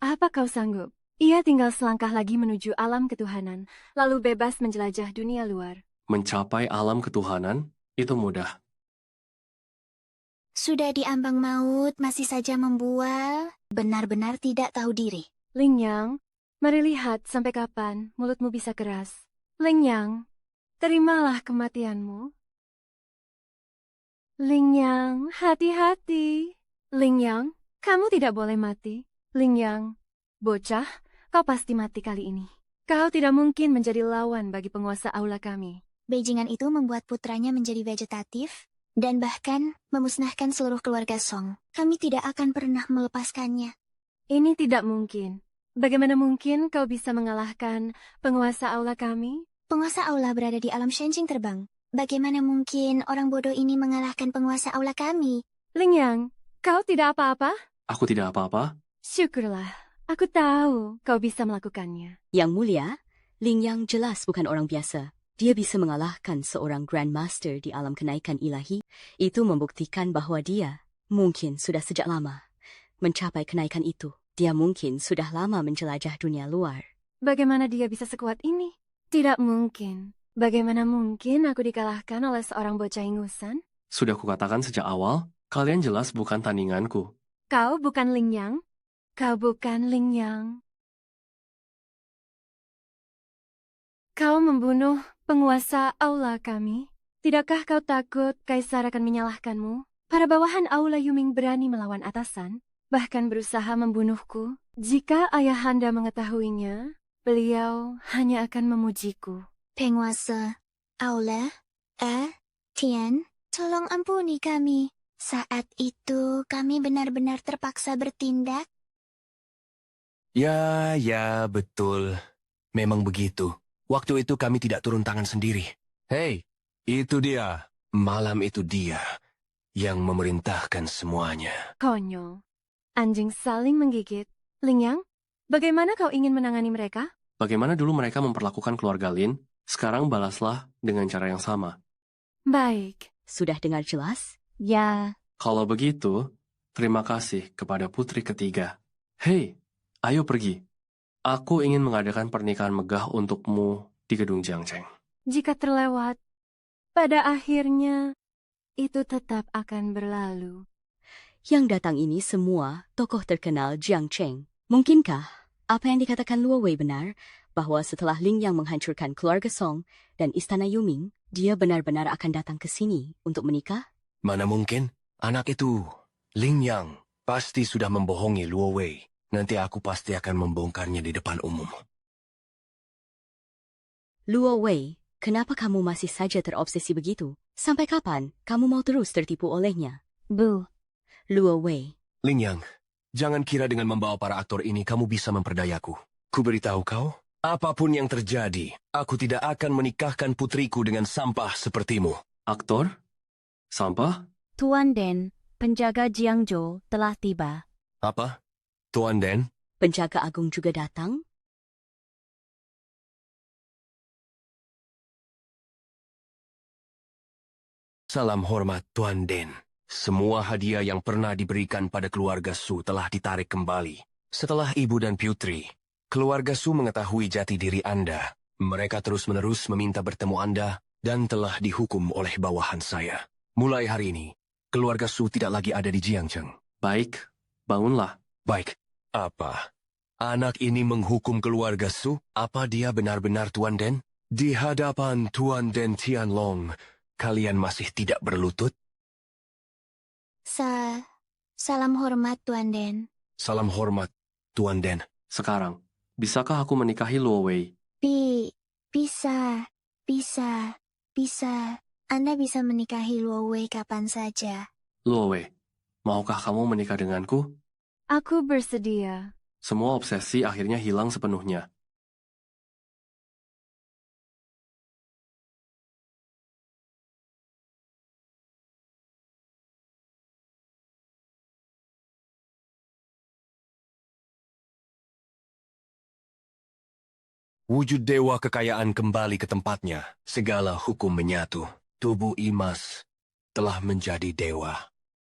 apa kau sanggup? Ia tinggal selangkah lagi menuju alam ketuhanan, lalu bebas menjelajah dunia luar. Mencapai alam ketuhanan, itu mudah. Sudah di ambang maut, masih saja membual. Benar-benar tidak tahu diri. Ling Yang, mari lihat sampai kapan mulutmu bisa keras. Ling Yang, terimalah kematianmu. Ling Yang, hati-hati. Ling Yang, kamu tidak boleh mati. Ling Yang, bocah, kau pasti mati kali ini. Kau tidak mungkin menjadi lawan bagi penguasa aula kami. Bajingan itu membuat putranya menjadi vegetatif, dan bahkan memusnahkan seluruh keluarga Song. Kami tidak akan pernah melepaskannya. Ini tidak mungkin. Bagaimana mungkin kau bisa mengalahkan penguasa aula kami? Penguasa aula berada di alam Shenjing terbang. Bagaimana mungkin orang bodoh ini mengalahkan penguasa aula kami? Ling Yang, kau tidak apa-apa? Aku tidak apa-apa. Syukurlah, aku tahu kau bisa melakukannya. Yang mulia, Ling Yang jelas bukan orang biasa. Dia bisa mengalahkan seorang Grandmaster di alam kenaikan ilahi. Itu membuktikan bahwa dia mungkin sudah sejak lama mencapai kenaikan itu. Dia mungkin sudah lama menjelajah dunia luar. Bagaimana dia bisa sekuat ini? Tidak mungkin. Bagaimana mungkin aku dikalahkan oleh seorang bocah ingusan? Sudah kukatakan sejak awal, kalian jelas bukan tandinganku. Kau bukan Ling Yang. Kau bukan Ling Yang. Kau membunuh penguasa aula kami. Tidakkah kau takut Kaisar akan menyalahkanmu? Para bawahan aula Yuming berani melawan atasan, bahkan berusaha membunuhku. Jika ayahanda mengetahuinya, beliau hanya akan memujiku. Penguasa aula, Tian, tolong ampuni kami. Saat itu kami benar-benar terpaksa bertindak. Ya, betul. Memang begitu. Waktu itu kami tidak turun tangan sendiri. Hei, itu dia. Malam itu dia yang memerintahkan semuanya. Konyol. Anjing saling menggigit. Ling Yang, bagaimana kau ingin menangani mereka? Bagaimana dulu mereka memperlakukan keluarga Lin? Sekarang balaslah dengan cara yang sama. Baik. Sudah dengar jelas? Ya, Kalau begitu, terima kasih kepada putri ketiga. Hei, ayo pergi. Aku ingin mengadakan pernikahan megah untukmu di gedung Jiangcheng. Jika terlewat, pada akhirnya itu tetap akan berlalu. Yang datang ini semua tokoh terkenal Jiangcheng. Mungkinkah apa yang dikatakan Luo Wei benar, bahwa setelah Ling Yang menghancurkan keluarga Song dan istana Yuming, dia benar-benar akan datang ke sini untuk menikah? Mana mungkin? Anak itu, Ling Yang, pasti sudah membohongi Luo Wei. Nanti aku pasti akan membongkarnya di depan umum. Luo Wei, kenapa kamu masih saja terobsesi begitu? Sampai kapan kamu mau terus tertipu olehnya? Bu. Luo Wei. Ling Yang, jangan kira dengan membawa para aktor ini kamu bisa memperdayaku. Ku beritahu kau, apapun yang terjadi, aku tidak akan menikahkan putriku dengan sampah sepertimu. Aktor? Sampah? Tuan Den, penjaga Jiangzhou telah tiba. Apa? Tuan Den? Penjaga agung juga datang? Salam hormat Tuan Den. Semua hadiah yang pernah diberikan pada keluarga Su telah ditarik kembali. Setelah ibu dan putri, keluarga Su mengetahui jati diri Anda. Mereka terus-menerus meminta bertemu Anda dan telah dihukum oleh bawahan saya. Mulai hari ini, keluarga Su tidak lagi ada di Jiangcheng. Baik, bangunlah. Baik, apa? Anak ini menghukum keluarga Su? Apa dia benar-benar Tuan Den? Di hadapan Tuan Den Tianlong, kalian masih tidak berlutut? Salam hormat Tuan Den. Salam hormat, Tuan Den. Sekarang, bisakah aku menikahi Luo Wei? Bisa. Anda bisa menikahi Luo Wei kapan saja. Luo Wei, maukah kamu menikah denganku? Aku bersedia. Semua obsesi akhirnya hilang sepenuhnya. Wujud dewa kekayaan kembali ke tempatnya. Segala hukum menyatu. Tubuh Imas telah menjadi dewa.